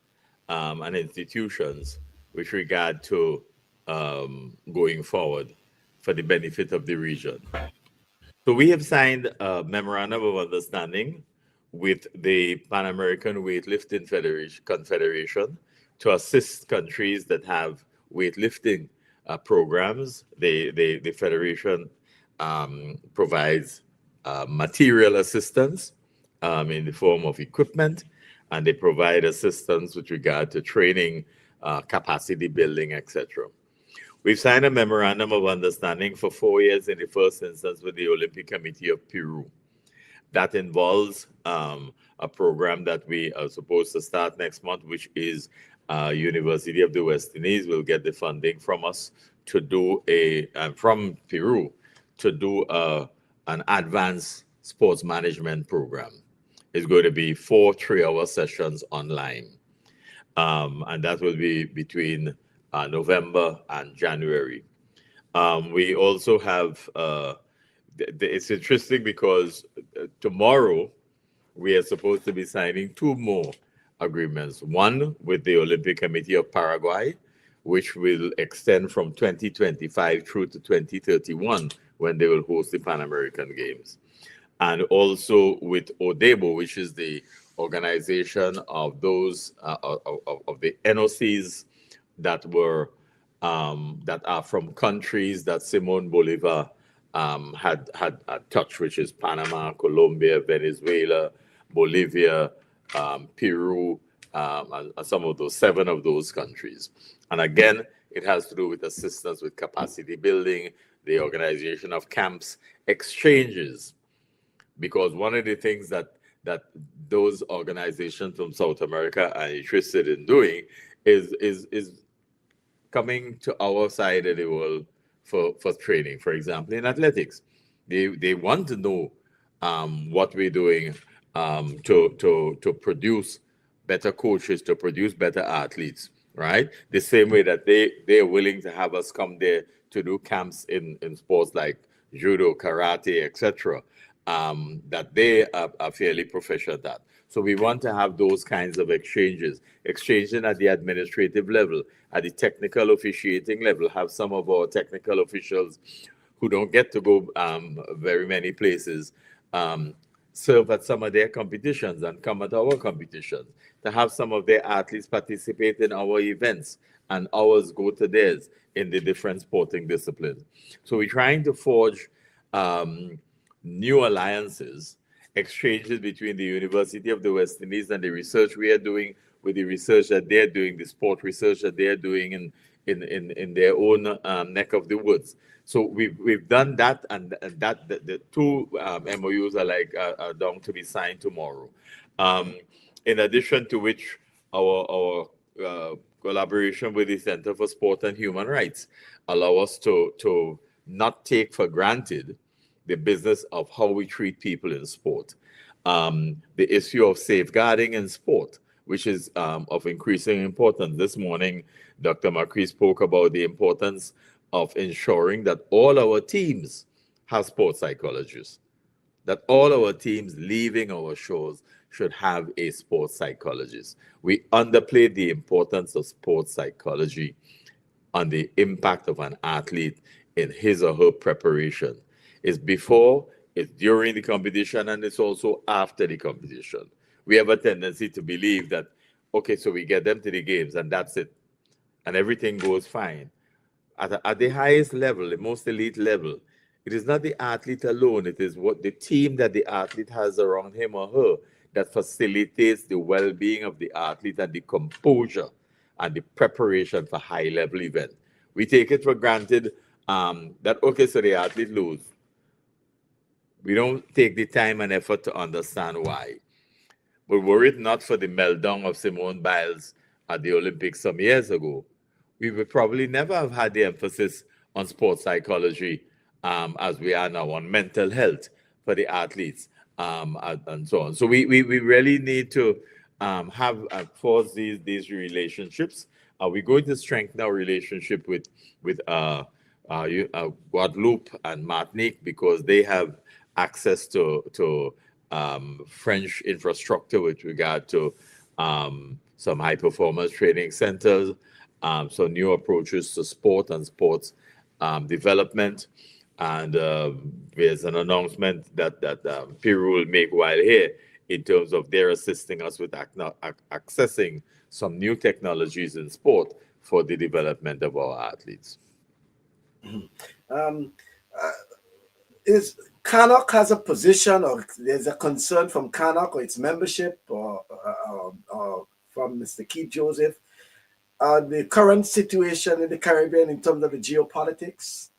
and institutions with regard to going forward for the benefit of the region. So we have signed a memorandum of understanding with the Pan American Weightlifting Confederation to assist countries that have weightlifting programs. The federation provides material assistance in the form of equipment, and they provide assistance with regard to training, capacity building, etc. We've signed a memorandum of understanding for 4 years in the first instance with the Olympic Committee of Peru. That involves a program that we are supposed to start next month, which is University of the West Indies will get the funding from us to do from Peru to do an advanced sports management program. It's going to be 4 3-hour sessions online. And that will be between November and January. We also have, it's interesting because tomorrow we are supposed to be signing 2 more agreements. One with the Olympic Committee of Paraguay, which will extend from 2025 through to 2031 when they will host the Pan American Games. And also with ODEBO, which is the organization of those of the NOCs that were that are from countries that Simon Bolivar had touched, which is Panama, Colombia, Venezuela, Bolivia, Peru, and some of those 7 of those countries. And again, it has to do with assistance with capacity building, the organization of camps, exchanges, because one of the things that those organizations from South America are interested in doing is coming to our side of the world for training. For example, in athletics, they want to know what we're doing to produce better coaches, to produce better athletes, right? The same way that they're willing to have us come there to do camps in sports like judo, karate, etc., that they are fairly proficient at. So we want to have those kinds of exchanges, exchanging at the administrative level, at the technical officiating level, have some of our technical officials who don't get to go very many places, serve at some of their competitions and come at our competitions, to have some of their athletes participate in our events and ours go to theirs in the different sporting disciplines. So we're trying to forge new alliances, exchanges between the University of the West Indies and the research we are doing with the research that they're doing, the sport research that they're doing in their own neck of the woods. So we've done that, and that the 2 MOUs are down to be signed tomorrow. In addition to which, our collaboration with the Center for Sport and Human Rights allow us to not take for granted the business of how we treat people in sport. The issue of safeguarding in sport, which is of increasing importance. This morning, Dr. Macri spoke about the importance of ensuring that all our teams have sports psychologists, that all our teams leaving our shores should have a sports psychologist. We underplayed the importance of sports psychology on the impact of an athlete in his or her preparation. It's before, it's during the competition, and it's also after the competition. We have a tendency to believe that, okay, so we get them to the games and that's it, and everything goes fine. At the highest level, the most elite level, it is not the athlete alone, it is what the team that the athlete has around him or her that facilitates the well-being of the athlete and the composure and the preparation for high-level event. We take it for granted that, okay, so the athlete lose. We don't take the time and effort to understand why. But were it not for the meltdown of Simone Biles at the Olympics some years ago, we would probably never have had the emphasis on sports psychology as we are now, on mental health for the athletes and so on. So we really need to forge these relationships. We're going to strengthen our relationship with Guadeloupe and Martinique because they have access to French infrastructure with regard to some high performance training centers, so new approaches to sport and sports development. And there's an announcement that Peru will make while here in terms of their assisting us with accessing some new technologies in sport for the development of our athletes. Is CANOC has a position, or there's a concern from CANOC or its membership, or from Mr. Keith Joseph, the current situation in the Caribbean in terms of the geopolitics?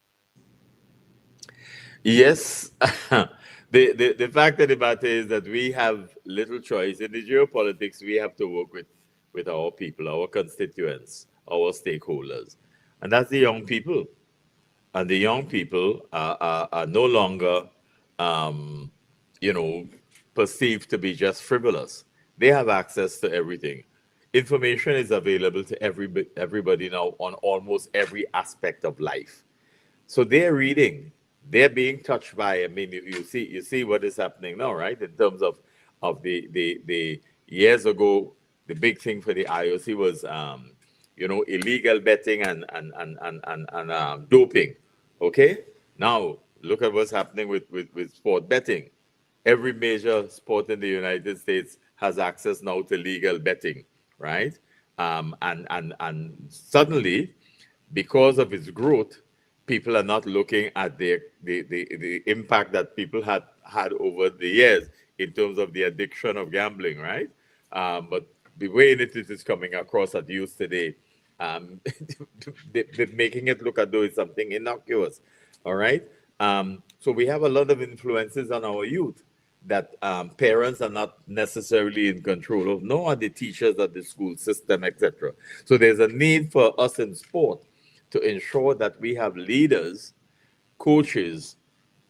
Yes. The fact of the matter is that we have little choice. In the geopolitics, we have to work with our people, our constituents, our stakeholders. And that's the young people. And the young people are no longer, um, you know, perceived to be just frivolous. They have access to everything. Information is available to everybody now on almost every aspect of life. So they're reading, they're being touched by. I mean, you see what is happening now, right? In terms of the years ago, the big thing for the IOC was illegal betting and doping. Okay, now look at what's happening with sport betting. Every major sport in the United States has access now to legal betting, right? And suddenly, because of its growth, people are not looking at the impact that people had over the years in terms of the addiction of gambling, right? But the way it is coming across at youth today, um, they're making it look as though it's something innocuous, all right? So we have a lot of influences on our youth that parents are not necessarily in control of, nor are the teachers at the school system, etc. So there's a need for us in sport to ensure that we have leaders, coaches,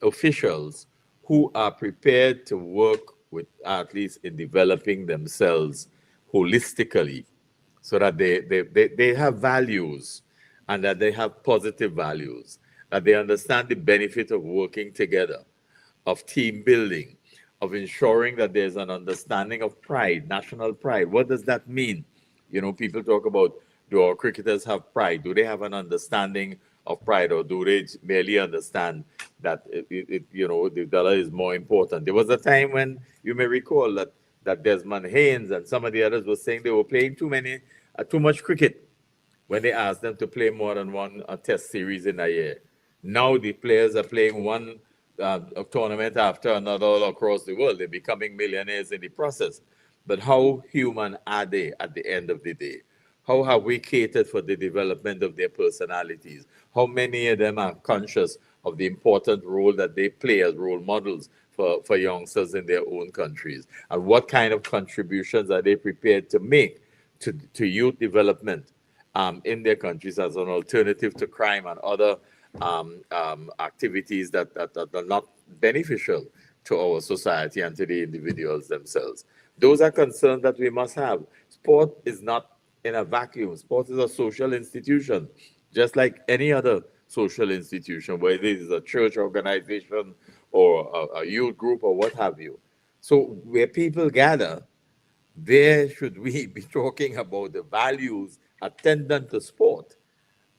officials who are prepared to work with athletes in developing themselves holistically so that they have values and that they have positive values, that they understand the benefit of working together, of team building, of ensuring that there's an understanding of pride, national pride. What does that mean? People talk about, do our cricketers have pride? Do they have an understanding of pride, or do they merely understand that the dollar is more important? There was a time when you may recall that Desmond Haynes and some of the others were saying they were playing too much cricket when they asked them to play more than one test series in a year. Now the players are playing one a tournament after another all across the world. They're becoming millionaires in the process. But how human are they at the end of the day? How have we catered for the development of their personalities? How many of them are conscious of the important role that they play as role models for youngsters in their own countries? And what kind of contributions are they prepared to make to youth development in their countries as an alternative to crime and other activities that are not beneficial to our society and to the individuals themselves? Those are concerns that we must have. Sport is not in a vacuum. Sport is a social institution, just like any other social institution, whether it is a church organization or a youth group or what have you. So where people gather, there should we be talking about the values attendant to sport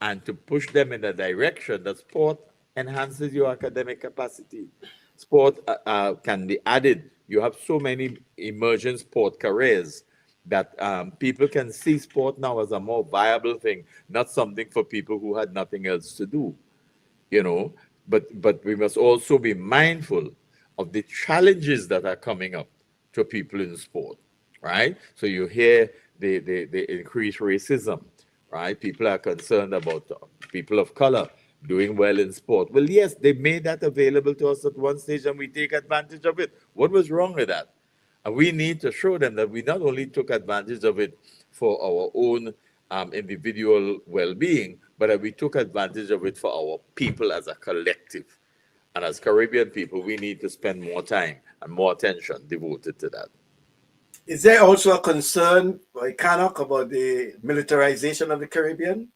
and to push them in the direction that sport enhances your academic capacity. Sport can be added. You have so many emerging sport careers that people can see sport now as a more viable thing, not something for people who had nothing else to do, you know. But we must also be mindful of the challenges that are coming up to people in sport, right? So you hear the increased racism, right? People are concerned about people of color doing well in sport. Well, yes, they made that available to us at one stage and we take advantage of it. What was wrong with that? And we need to show them that we not only took advantage of it for our own individual well being, but that we took advantage of it for our people as a collective. And as Caribbean people, we need to spend more time and more attention devoted to that. Is there also a concern by CANOC about the militarization of the Caribbean?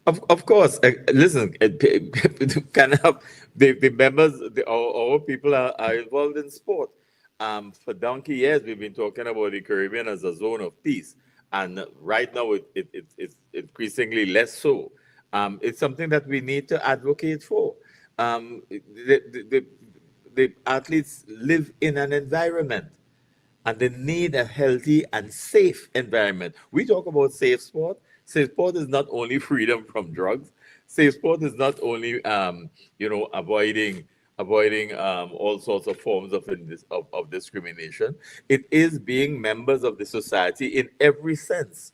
Of course, listen, kind of the members, our people are involved in sport. For donkey years, we've been talking about the Caribbean as a zone of peace, and right now it's increasingly less so. It's something that we need to advocate for. The athletes live in an environment and they need a healthy and safe environment. We talk about safe sport. Safe sport is not only freedom from drugs. Safe sport is not only avoiding all sorts of forms of discrimination. It is being members of the society in every sense.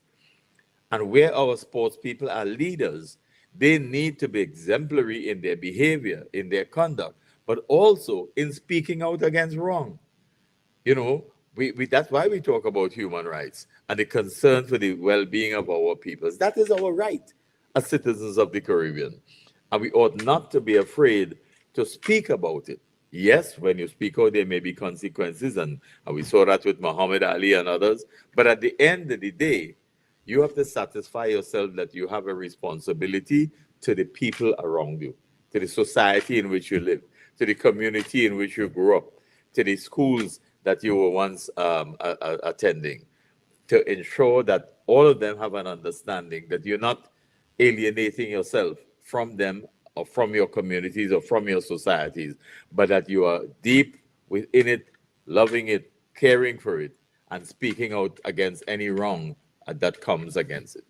And where our sports people are leaders, they need to be exemplary in their behavior, in their conduct, but also in speaking out against wrong. You know, we that's why we talk about human rights and the concern for the well-being of our peoples. That is our right as citizens of the Caribbean. And we ought not to be afraid to speak about it. Yes, when you speak out, there may be consequences, and we saw that with Muhammad Ali and others. But at the end of the day, you have to satisfy yourself that you have a responsibility to the people around you, to the society in which you live, to the community in which you grew up, to the schools that you were once attending, to ensure that all of them have an understanding that you're not alienating yourself from them or from your communities or from your societies, but that you are deep within it, loving it, caring for it, and speaking out against any wrong that comes against it.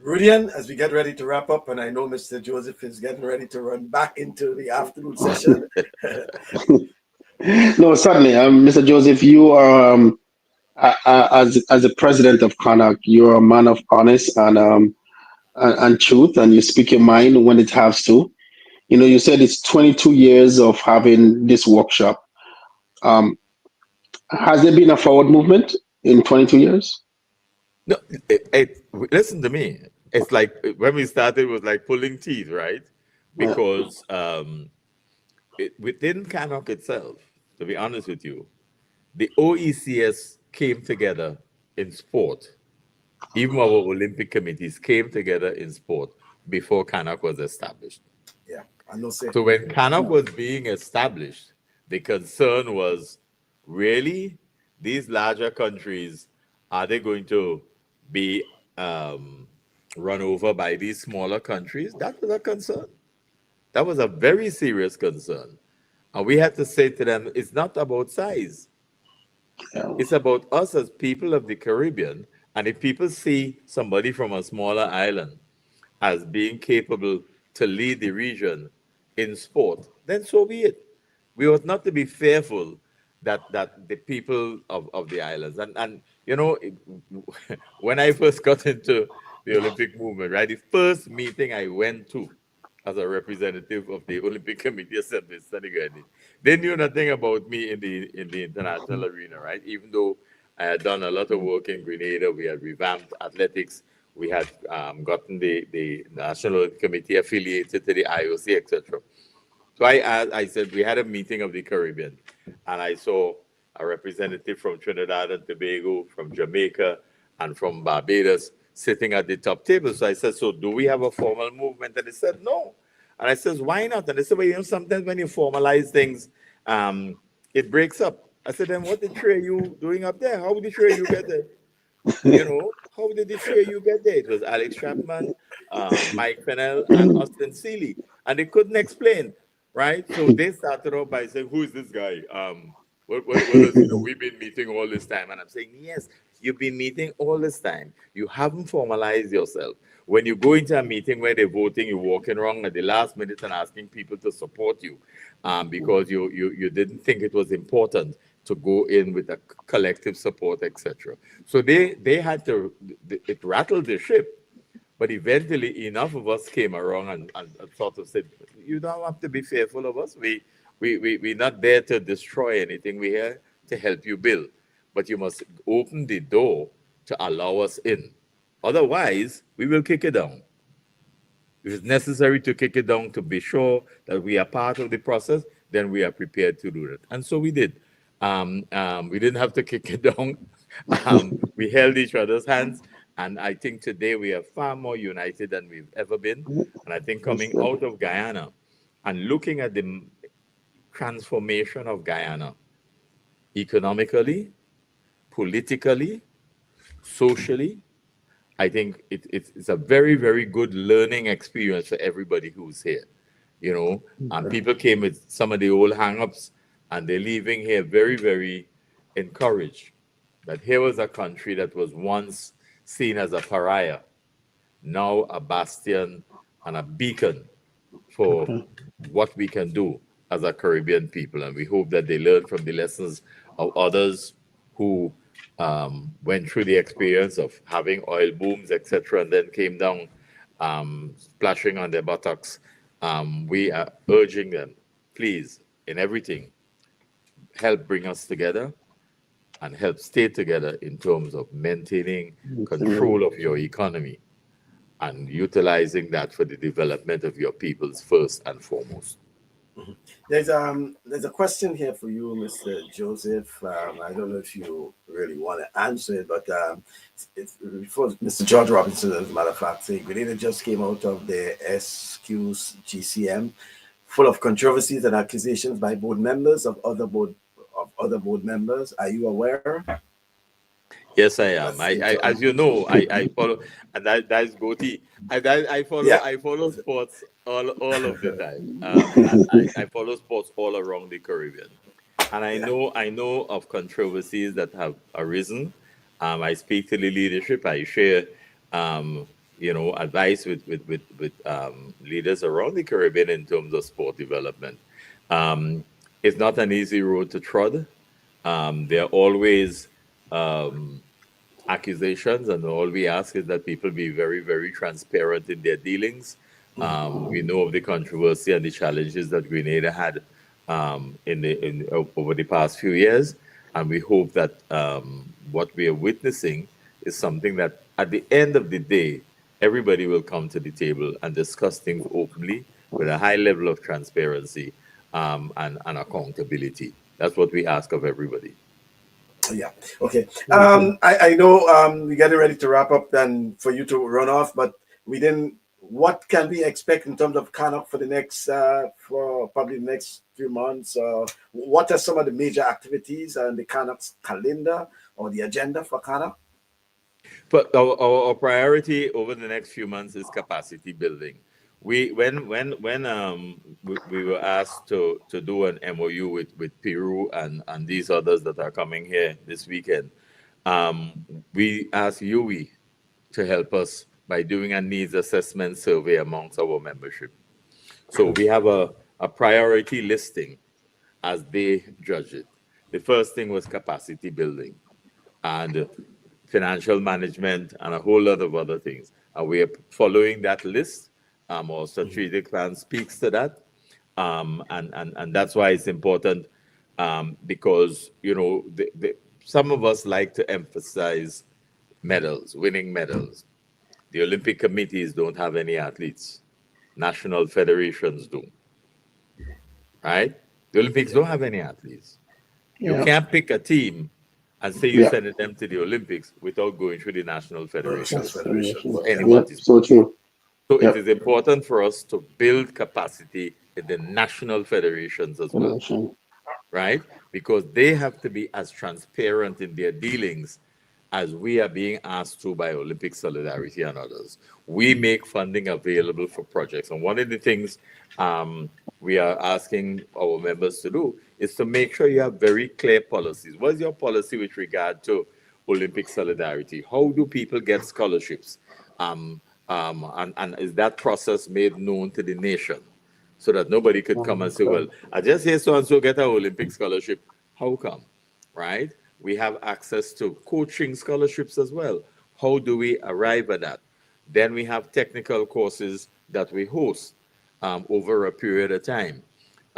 Rudian, as we get ready to wrap up, and I know Mr. Joseph is getting ready to run back into the afternoon session. No, certainly, Mr. Joseph, you are as the president of CANOC, you're a man of honest and truth, and you speak your mind when it has to. You know, you said it's 22 years of having this workshop. Um, has there been a forward movement in 22 years? No, listen to me. It's like when we started, it was like pulling teeth, right? Yeah. Because within CANOC itself, to be honest with you, the OECS came together in sport. Even our Olympic committees came together in sport before CANOC was established. Yeah, I know, say. So when CANOC was being established, the concern was really these larger countries, are they going to be run over by these smaller countries? That was a concern. That was a very serious concern. And we had to say to them, it's not about size. Yeah. It's about us as people of the Caribbean. And if people see somebody from a smaller island as being capable to lead the region in sport, then so be it. We ought not to be fearful that the people of the islands and you know when I first got into the Olympic movement, right, the first meeting I went to as a representative of the Olympic Committee Assembly in Senegal, they knew nothing about me in the international arena, right? Even though I had done a lot of work in Grenada, we had revamped athletics, we had gotten the National Olympic Committee affiliated to the IOC, etc. So I said we had a meeting of the Caribbean, and I saw a representative from Trinidad and Tobago, from Jamaica, and from Barbados sitting at the top table. So I said, so do we have a formal movement? And they said, no. And I says, why not? And they said, well, you know, sometimes when you formalize things, it breaks up. I said, then what the three of you doing up there? How did the three of you get there? You know, how did the three of you get there? It was Alex Chapman, Mike Fennell, and Austin Seeley. And they couldn't explain, right? So they started off by saying, who is this guy? What does he know? We've been meeting all this time. And I'm saying, yes, you've been meeting all this time. You haven't formalized yourself. When you go into a meeting where they're voting, you're walking around at the last minute and asking people to support you because you didn't think it was important to go in with a collective support, etc. So they had to, it rattled the ship. But eventually, enough of us came around and sort of said, you don't have to be fearful of us. We're not there to destroy anything. We're here to help you build. But you must open the door to allow us in. Otherwise, we will kick it down. If it's necessary to kick it down to be sure that we are part of the process, then we are prepared to do that. And so we did. We didn't have to kick it down. We held each other's hands. And I think today we are far more united than we've ever been. And I think coming out of Guyana and looking at the transformation of Guyana economically, politically, socially, I think it's a very, very good learning experience for everybody who's here. You know, and people came with some of the old hang-ups and they're leaving here very, very encouraged that here was a country that was once seen as a pariah, now a bastion and a beacon for what we can do as a Caribbean people. And we hope that they learn from the lessons of others who went through the experience of having oil booms, etc., and then came down splashing on their buttocks. We are urging them, please, in everything, help bring us together and help stay together in terms of maintaining control of your economy and utilizing that for the development of your peoples first and foremost. There's a question here for you, Mr. Joseph. I don't know if you really want to answer it, but it's for Mr. George Robinson, as a matter of fact, saying Grenada just came out of the SQGCM, full of controversies and accusations by board members of other board members. Are you aware? Yes, I am. I as you know, I follow, and that's Goti. I follow sports all of the time. I follow sports all around the Caribbean, and I know of controversies that have arisen. I speak to the leadership. I share, advice with leaders around the Caribbean in terms of sport development. It's not an easy road to trod. There are always accusations, and all we ask is that people be very, very transparent in their dealings. We know of the controversy and the challenges that Grenada had over the past few years, and we hope that what we are witnessing is something that, at the end of the day, everybody will come to the table and discuss things openly with a high level of transparency and accountability. That's what we ask of everybody. Yeah. Okay. I know we're getting ready to wrap up and for you to run off, but we didn't. What can we expect in terms of CANOC for the next, for probably the next few months? What are some of the major activities and the CANOC's calendar or the agenda for CANOC? But our priority over the next few months is capacity building. We were asked to do an MOU with Peru and these others that are coming here this weekend. We asked UE to help us by doing a needs assessment survey amongst our membership. So we have a priority listing as they judge it. The first thing was capacity building and financial management and a whole lot of other things. And we are following that list. Our strategic plan speaks to that. And that's why it's important, because, some of us like to emphasize medals, winning medals. The Olympic committees don't have any athletes. National federations do. Right? The Olympics don't have any athletes. You can't pick a team and say you send them to the Olympics without going through the national federation for anybody's. So true. So it is important for us to build capacity in the national federations as well, right? Because they have to be as transparent in their dealings as we are being asked to by Olympic Solidarity and others. We make funding available for projects. And one of the things we are asking our members to do is to make sure you have very clear policies. What's your policy with regard to Olympic Solidarity? How do people get scholarships? And is that process made known to the nation so that nobody could come and say, well, I just hear so-and-so get an Olympic scholarship. How come? Right? We have access to coaching scholarships as well. How do we arrive at that? Then we have technical courses that we host over a period of time.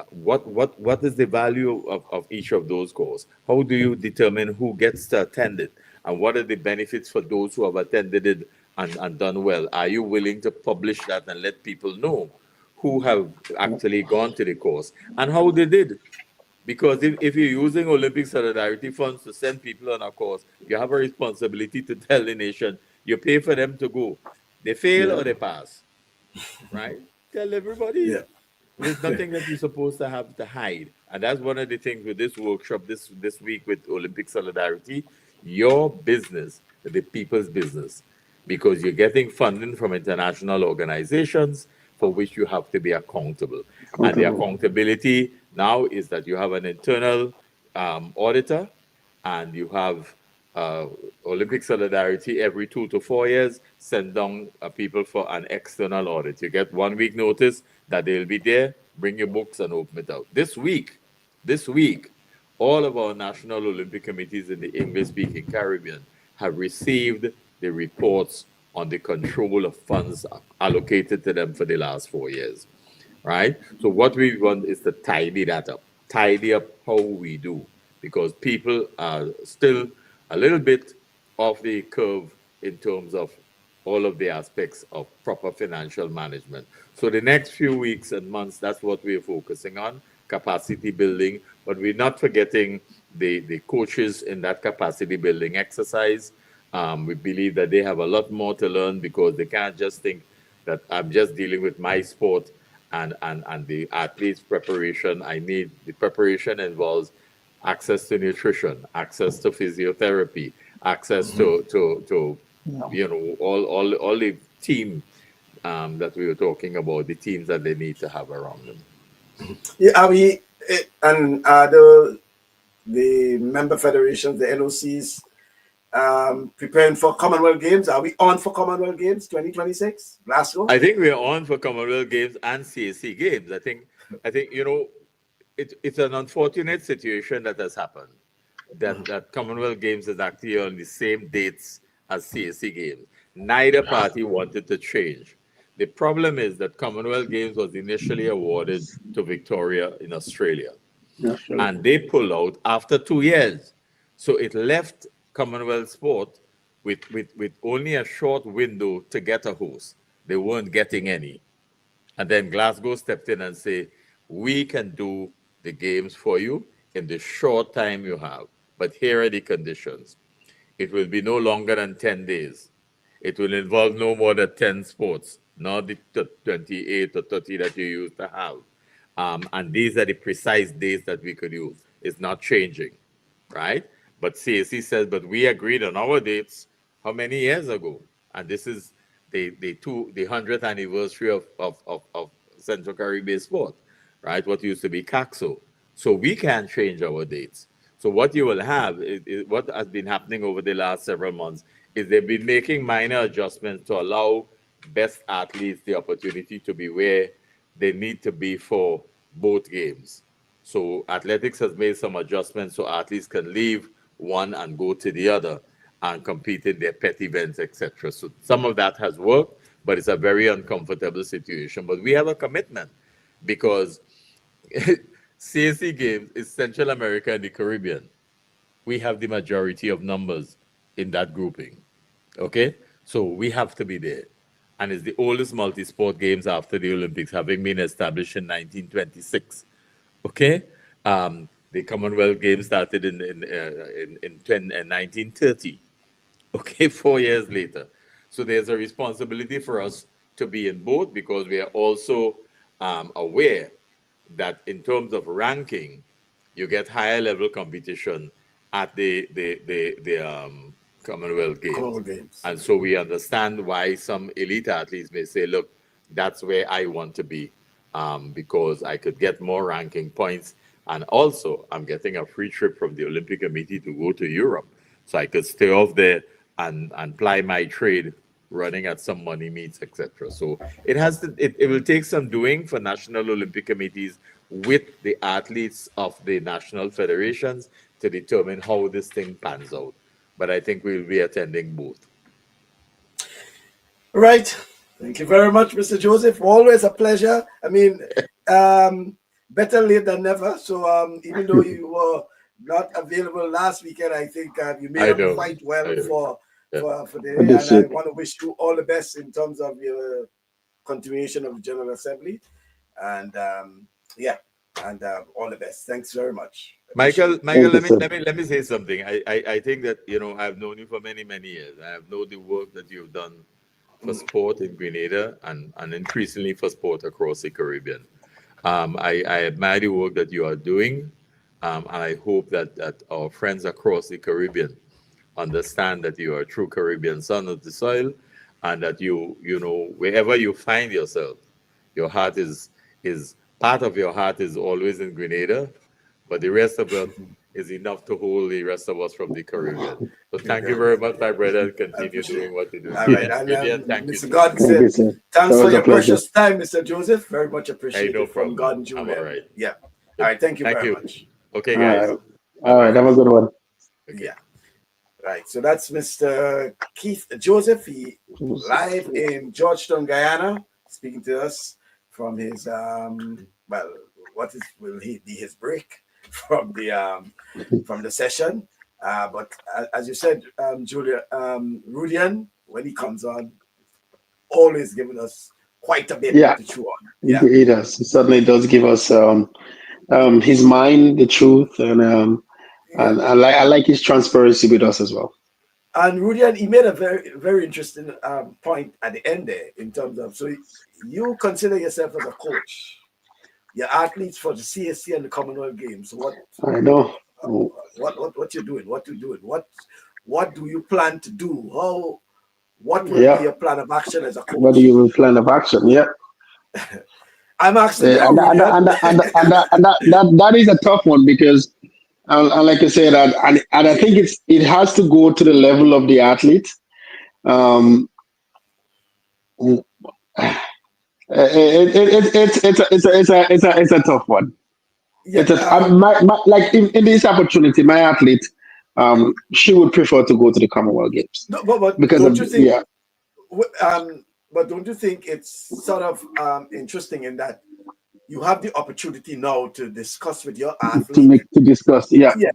What is the value of each of those courses? How do you determine who gets to attend it? And what are the benefits for those who have attended it and done well? Are you willing to publish that and let people know who have actually gone to the course and how they did? Because if you're using Olympic Solidarity funds to send people on a course, you have a responsibility to tell the nation you pay for them to go. They fail or they pass, right? Tell everybody. There's nothing that you're supposed to have to hide. And that's one of the things with this workshop this week with Olympic Solidarity. Your business is the people's business because you're getting funding from international organizations for which you have to be accountable. And the accountability now is that you have an internal auditor and you have Olympic Solidarity every 2 to 4 years send down people for an external audit. You get 1 week notice that they'll be there, bring your books and open it out. This week, all of our national Olympic committees in the English-speaking Caribbean have received the reports on the control of funds allocated to them for the last 4 years, right? So what we want is to tidy that up, tidy up how we do, because people are still a little bit off the curve in terms of all of the aspects of proper financial management. So the next few weeks and months, that's what we're focusing on, capacity building, but we're not forgetting the coaches in that capacity building exercise. We believe that they have a lot more to learn because they can't just think that I'm just dealing with my sport and the athlete's preparation. I need the preparation involves access to nutrition, access to physiotherapy, access to all the team that we were talking about, the teams that they need to have around them. Yeah, and the member federations, the NOCs, preparing for Commonwealth Games. Are we on for Commonwealth Games 2026, Glasgow? I think we're on for Commonwealth Games and CAC Games. I think it's an unfortunate situation that has happened. That Commonwealth Games is actually on the same dates as CAC Games. Neither party wanted to change. The problem is that Commonwealth Games was initially awarded to Victoria in Australia, and they pulled out after 2 years. So it left Commonwealth Sport with only a short window to get a host. They weren't getting any. And then Glasgow stepped in and said, we can do the games for you in the short time you have, but here are the conditions. It will be no longer than 10 days. It will involve no more than 10 sports, not the 28 or 30 that you used to have. And these are the precise days that we could use. It's not changing, right? But CAC says, but we agreed on our dates how many years ago? And this is the 100th anniversary of Central Caribbean sport, right? What used to be CACSO. So we can change our dates. So what you will have is what has been happening over the last several months is they've been making minor adjustments to allow best athletes the opportunity to be where they need to be for both games. So athletics has made some adjustments so athletes can leave one and go to the other and compete in their pet events, etc. So some of that has worked, but it's a very uncomfortable situation. But we have a commitment because CAC Games is Central America and the Caribbean. We have the majority of numbers in that grouping. Okay? So we have to be there. And it's the oldest multi-sport games after the Olympics, having been established in 1926. Okay? The Commonwealth Games started in 1930. Okay, 4 years later. So there's a responsibility for us to be in both because we are also aware that in terms of ranking, you get higher level competition at the Commonwealth Games. And so we understand why some elite athletes may say, look, that's where I want to be because I could get more ranking points. And also, I'm getting a free trip from the Olympic Committee to go to Europe. So I could stay off there and ply my trade running at some money meets, etc. So it will take some doing for national Olympic committees with the athletes of the national federations to determine how this thing pans out. But I think we'll be attending both. Right. Thank you very much, Mr. Joseph. Always a pleasure. I mean, better late than never. So even though you were not available last weekend, I think you made up quite well for the day. And I want to wish you all the best in terms of your continuation of the General Assembly. And all the best. Thanks very much. Michael, let me say something. I think that I've known you for many years. I have known the work that you've done for sport in Grenada and increasingly for sport across the Caribbean. I admire the work that you are doing, and I hope that our friends across the Caribbean understand that you are a true Caribbean son of the soil, and that you wherever you find yourself, your heart is part of your heart is always in Grenada, but the rest of it is enough to hold the rest of us from the Caribbean. So thank you very much, my brother. Continue doing what you do. All right. And Mr. Gordon, thanks for your precious time, Mr. Joseph. Very much appreciated from Gordon Jr. I'm all right. Yeah. All right. Thank you very much. Okay, guys. All right, have a good one. Okay. Yeah. Right. So that's Mr. Keith Joseph. He live in Georgetown, Guyana, speaking to us from his well, what is will he be his break from the session. But as you said, Julia, Rudian, when he comes on, always giving us quite a bit Yeah, to chew on. Yeah. he does. He certainly does give us his mind, the truth, and Yeah. I like his transparency with us as well. And Rudian, he made a very interesting point at the end there in terms of, so you consider yourself as a coach. You're athletes for the CSC and the Commonwealth Games. So I know. what you're doing? What you're doing? What do you plan to do? What will be Yeah. your plan of action as a What do coach? you plan of action? Yeah. I'm asking Yeah, you, Rudian. that is a tough one because, and like I said, and I think it has to go to the level of the athlete. Um, it's a tough one. Yeah. Like in this opportunity, my athlete, she would prefer to go to the Commonwealth Games No, but because of don't you think? yeah. But don't you think it's sort of interesting in that you have the opportunity now to discuss with your athlete? To discuss. Yeah, Yeah,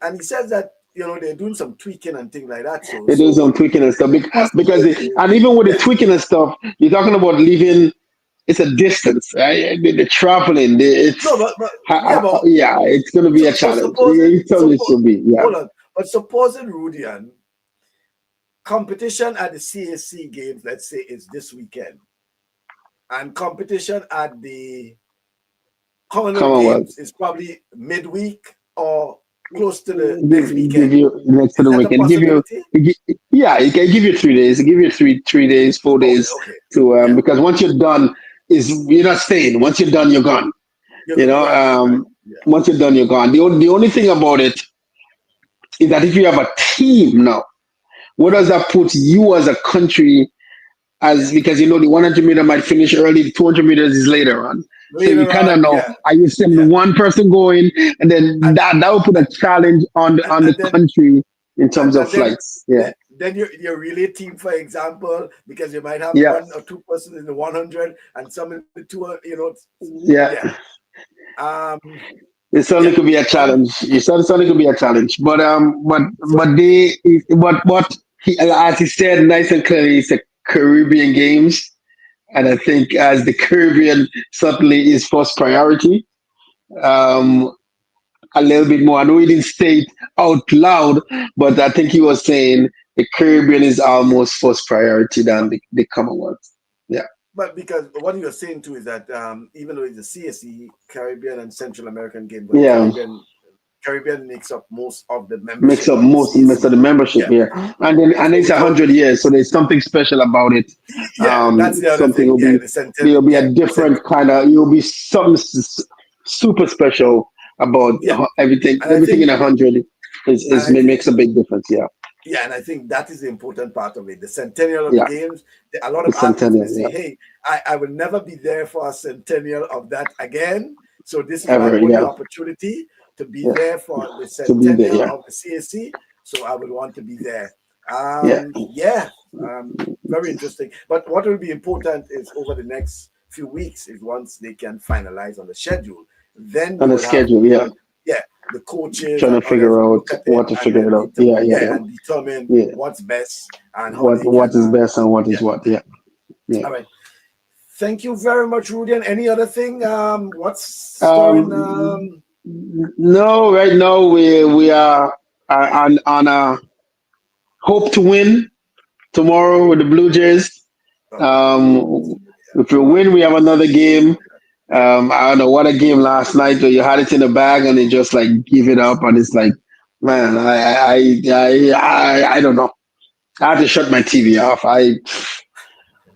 and he says that they're doing some tweaking and things like that. So it is on tweaking and stuff because possibly, and even with the yeah. tweaking and stuff, you're talking about leaving. It's a distance, right? The traveling, No, but yeah, but yeah, it's going to be a so challenge. It totally should be, yeah. hold on, but supposing Rudian competition at the CAC games, let's say it's this weekend, and competition at the Commonwealth Commonwealth. Games is probably midweek or close to the next Give weekend. you next to Is the that a weekend. possibility? Yeah, it can give you 3 days. Give you three days, 4 days Okay, to yeah, because once you're done, is you're not staying. Once you're done, you're gone. You know, right, yeah, once you're done, you're gone. The only thing about it is that if you have a team now, what does that put you as a country as yeah. because the 100 meter might finish early, the 200 meters is later on. So you Later kind of on, know yeah, are you sending yeah, one person going, and then and that will put a challenge on the and then country in terms of and then flights. Yeah, then your relay team, for example, because you might have yeah, one or two persons in the 100 and some in the two, yeah. yeah, um, It certainly yeah. could be a Well, challenge. It certainly could be a challenge. so But what he as he said nice and clearly, it's a Caribbean Games, and I think as the Caribbean certainly is first priority. Um, a little bit more. I know he didn't say it out loud, but I think he was saying the Caribbean is almost first priority than the Commonwealth. Yeah. but because what you're saying too is that even though it's a CSE, Caribbean and Central American game, but the Yeah. Caribbean makes up most of the Makes membership up of the most CSE. of the membership Yeah. here. And So it's 100 years, so there's something special about it. yeah, that's the other Something thing. will Yeah, be the centennial. there'll be Yeah, a different kind of you'll be something super special about yeah, everything. and I Everything in think 100 and is I think makes a big difference. Yeah. yeah, and I think that is the important part of it. The centennial of the Yeah. games. A lot The of athletes may centennial. say, Yeah. "Hey, I will never be there for a centennial of that again. So this is my Ever. only Yeah. opportunity to be Yeah. there for the To be there. centennial Yeah. of the CSC. So I would want to be there." Yeah. Yeah, very interesting. But what will be important is over the next few weeks is once they can finalize on the schedule, then On you the will have schedule. Yeah. yeah, the coaches Trying to and others figure will out look at it what to and figure it then out. Yeah. Yeah. yeah, Yeah. and determine Yeah. what's best and how they What can is best and what is yeah. what. Yeah. Yeah. All right. Thank you very much, Rudy. And any other thing? What's storing Um, no, right now we are on a hope to win tomorrow with the Blue Jays. Um, if we win, we have another game. I don't know what a game last night where you had it in the bag and they just like give it up, and it's like, man, I don't know. I had to shut my TV off.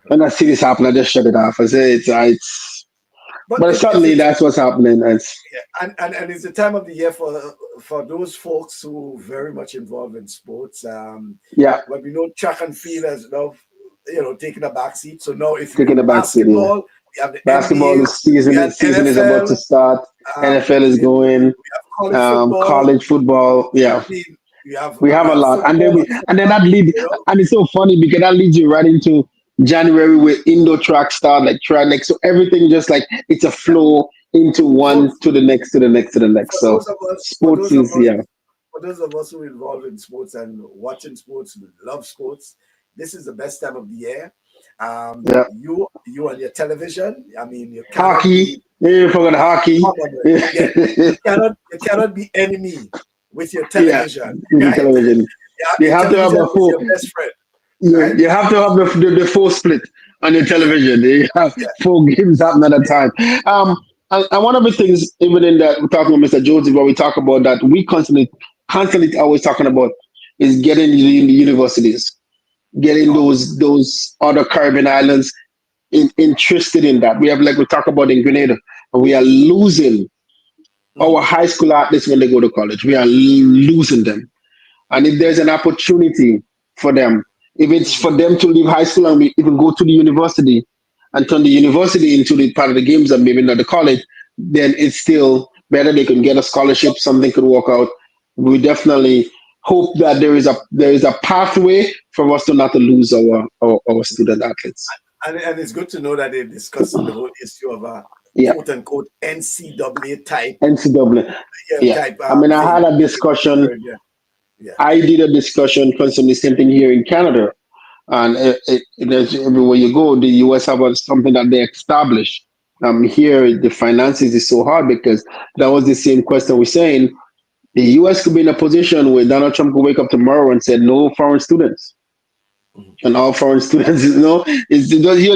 When I see this happen, I just shut it off. I say but but it's certainly that's what's happening. and it's the time of the year for those folks who very much involved in sports. Yeah, But we know track and field has now taking a back seat. So now if you're taking in the back seat. Yeah. basketball, we have the Basketball NBA, the we season have season is about to NFL, start. NFL is we going. have college football. college football. Yeah, I mean, you have we have a lot, and then football and that soccer, lead, you know. and it's so funny because that leads you right into January where indoor track start, like track, like so everything just like it's a Yeah. flow into For, one to the next to the next to the next. for So those of us, for sports those of is us, yeah, for those of us who are involved in sports and watching sports, we love sports. This is the best time of the year. yeah. You on your television. I mean, you cannot be Hockey, yeah, forgot hockey. common with. Yeah, Yeah, you cannot be enemy with your yeah, television, the right? television. Yeah, You your have to have television a is full. your best friend, Yeah, right? you have to have the full split on your Yeah, television. You have yeah, 4 games happening at a time. And one of the things, even in that we're talking about Mr. Joseph, where we talk about that we constantly always talking about is getting the universities, getting oh, those other Caribbean islands interested in that. We have like we talk about in Grenada, we are losing our mhm, high school athletes when they go to college. We are losing them. And if there's an opportunity for them, if it's mhm. for them to leave high school and we even go to the university and turn the university into the part of the games and maybe not the college, then it's still better. They can get a scholarship, something could work out. We definitely hope that there is a pathway for us to not to lose our student athletes. And it's good to know that they're discussing the whole issue of a Yeah. quote unquote NCAA type, NCAA. yeah, Yeah. type I mean, I thing had a in the discussion. Caribbean. Yeah. I did a discussion concerning the same thing here in Canada. And everywhere you go, the US have something that they established. Here, the finances is so hard because that was the same question we're saying. The US could be in a position where Donald Trump could wake up tomorrow and say no foreign students. Mhm. And all foreign students, you're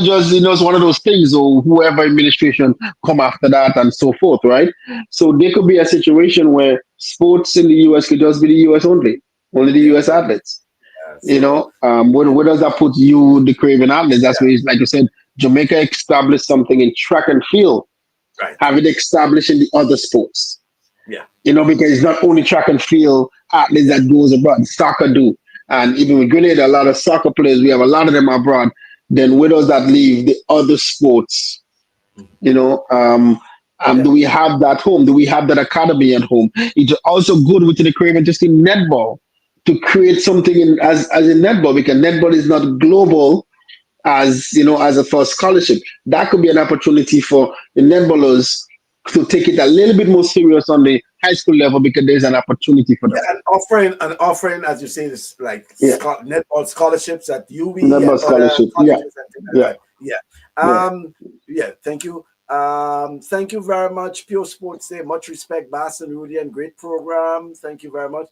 just, it's one of those things, or whoever administration come after that and so forth, right? So there could be a situation where sports in the US could just be the US only the Yeah. US athletes. So Where does that put you, the Caribbean athletes? That's yeah, where, like you said, Jamaica established something in track and field, right. have it established in the other sports. Yeah. Because it's not only track and field athletes Yeah. that goes abroad, soccer do. And even with Grenada, a lot of soccer players, we have a lot of them abroad. Then where does that leave the other sports? Mhm. You know, Yeah. do we have that home? Do we have that academy at home? It's also good within the Caribbean just in netball to Mhm. create something as in netball, because netball is not global as a first scholarship. That could be an opportunity for the netballers to take it a little bit more serious on the high school level because there's an opportunity for Yeah, them. and offering, as you say, this like Yeah, netball scholarships at UB netball and other scholarship. Yeah, colleges and things like yeah, that. Yeah. yeah. Yeah. Thank you. Thank you very much. Pure Sports Day. Much respect, Bass and Rudy, and great program. Thank you very much.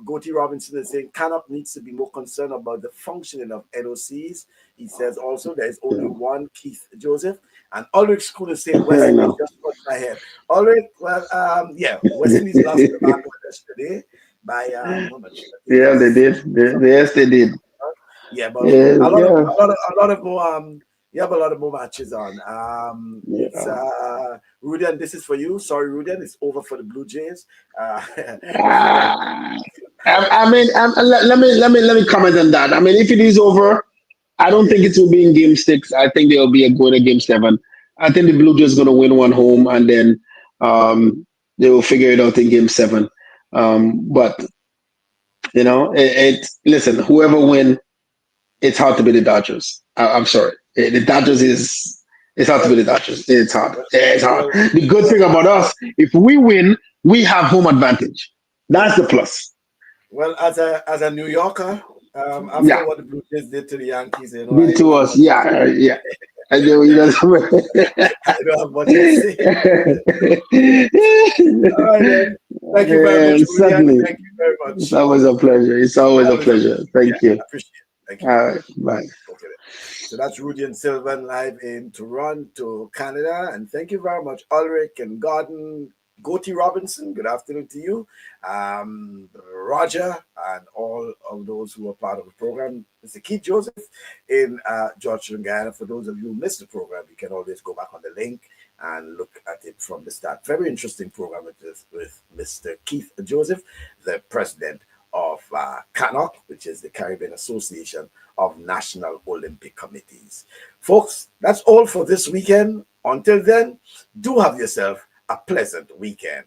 Gotti Robinson is saying CANOC needs to be more concerned about the functioning of NOCs. He says also there is only Yeah. one Keith Joseph. And Ulrich School is saying I West Indies know. just got ahead. Ulrich, well, yeah, West Indies lost to Bangladesh today by how much? I think Yeah, they it's did. Yes, they did. yeah, but Yeah, yeah, a lot of more you have a lot of more matches on. It's yeah. Rudian, this is for you. Sorry, Rudian, it's over for the Blue Jays. Ah, I mean, let me comment on that. I mean, if it is over, I don't think it will be in game 6. I think there will be a go to game 7. I think the Blue Jays going to win one home, and then they will figure it out in game 7. But listen, whoever win, it's hard to be the Dodgers. I'm sorry, the Dodgers is. It's hard to be well, the Dodgers. It's hard. well, It's hard. well, The good thing about us, if we win, we have home advantage. That's the plus. well, as a New Yorker, Yeah, after what the Blue Jays did to the Yankees, did I don't to have us. much to say. Yeah, yeah. I know, you know. I don't have much to say. All right, then. Thank you very much, Man, Rudian. certainly. Thank you very It's much. always a pleasure. It's always a Always a pleasure. yeah, Thank you. I appreciate it. Thank All you. right. Bye. Okay. So that's Rudy and Sylvan live in Toronto, Canada. And thank you very much, Ulrich and Gordon, Gotti Robinson. Good afternoon to you. Roger, and all of those who are part of the program. Mr. Keith Joseph in Georgetown, Guyana. For those of you who missed the program, you can always go back on the link and look at it from the start. Very interesting program with Mr. Keith Joseph, the president of CANOC, which is the Caribbean Association of National Olympic Committees. Folks, that's all for this weekend. Until then, do have yourself a pleasant weekend.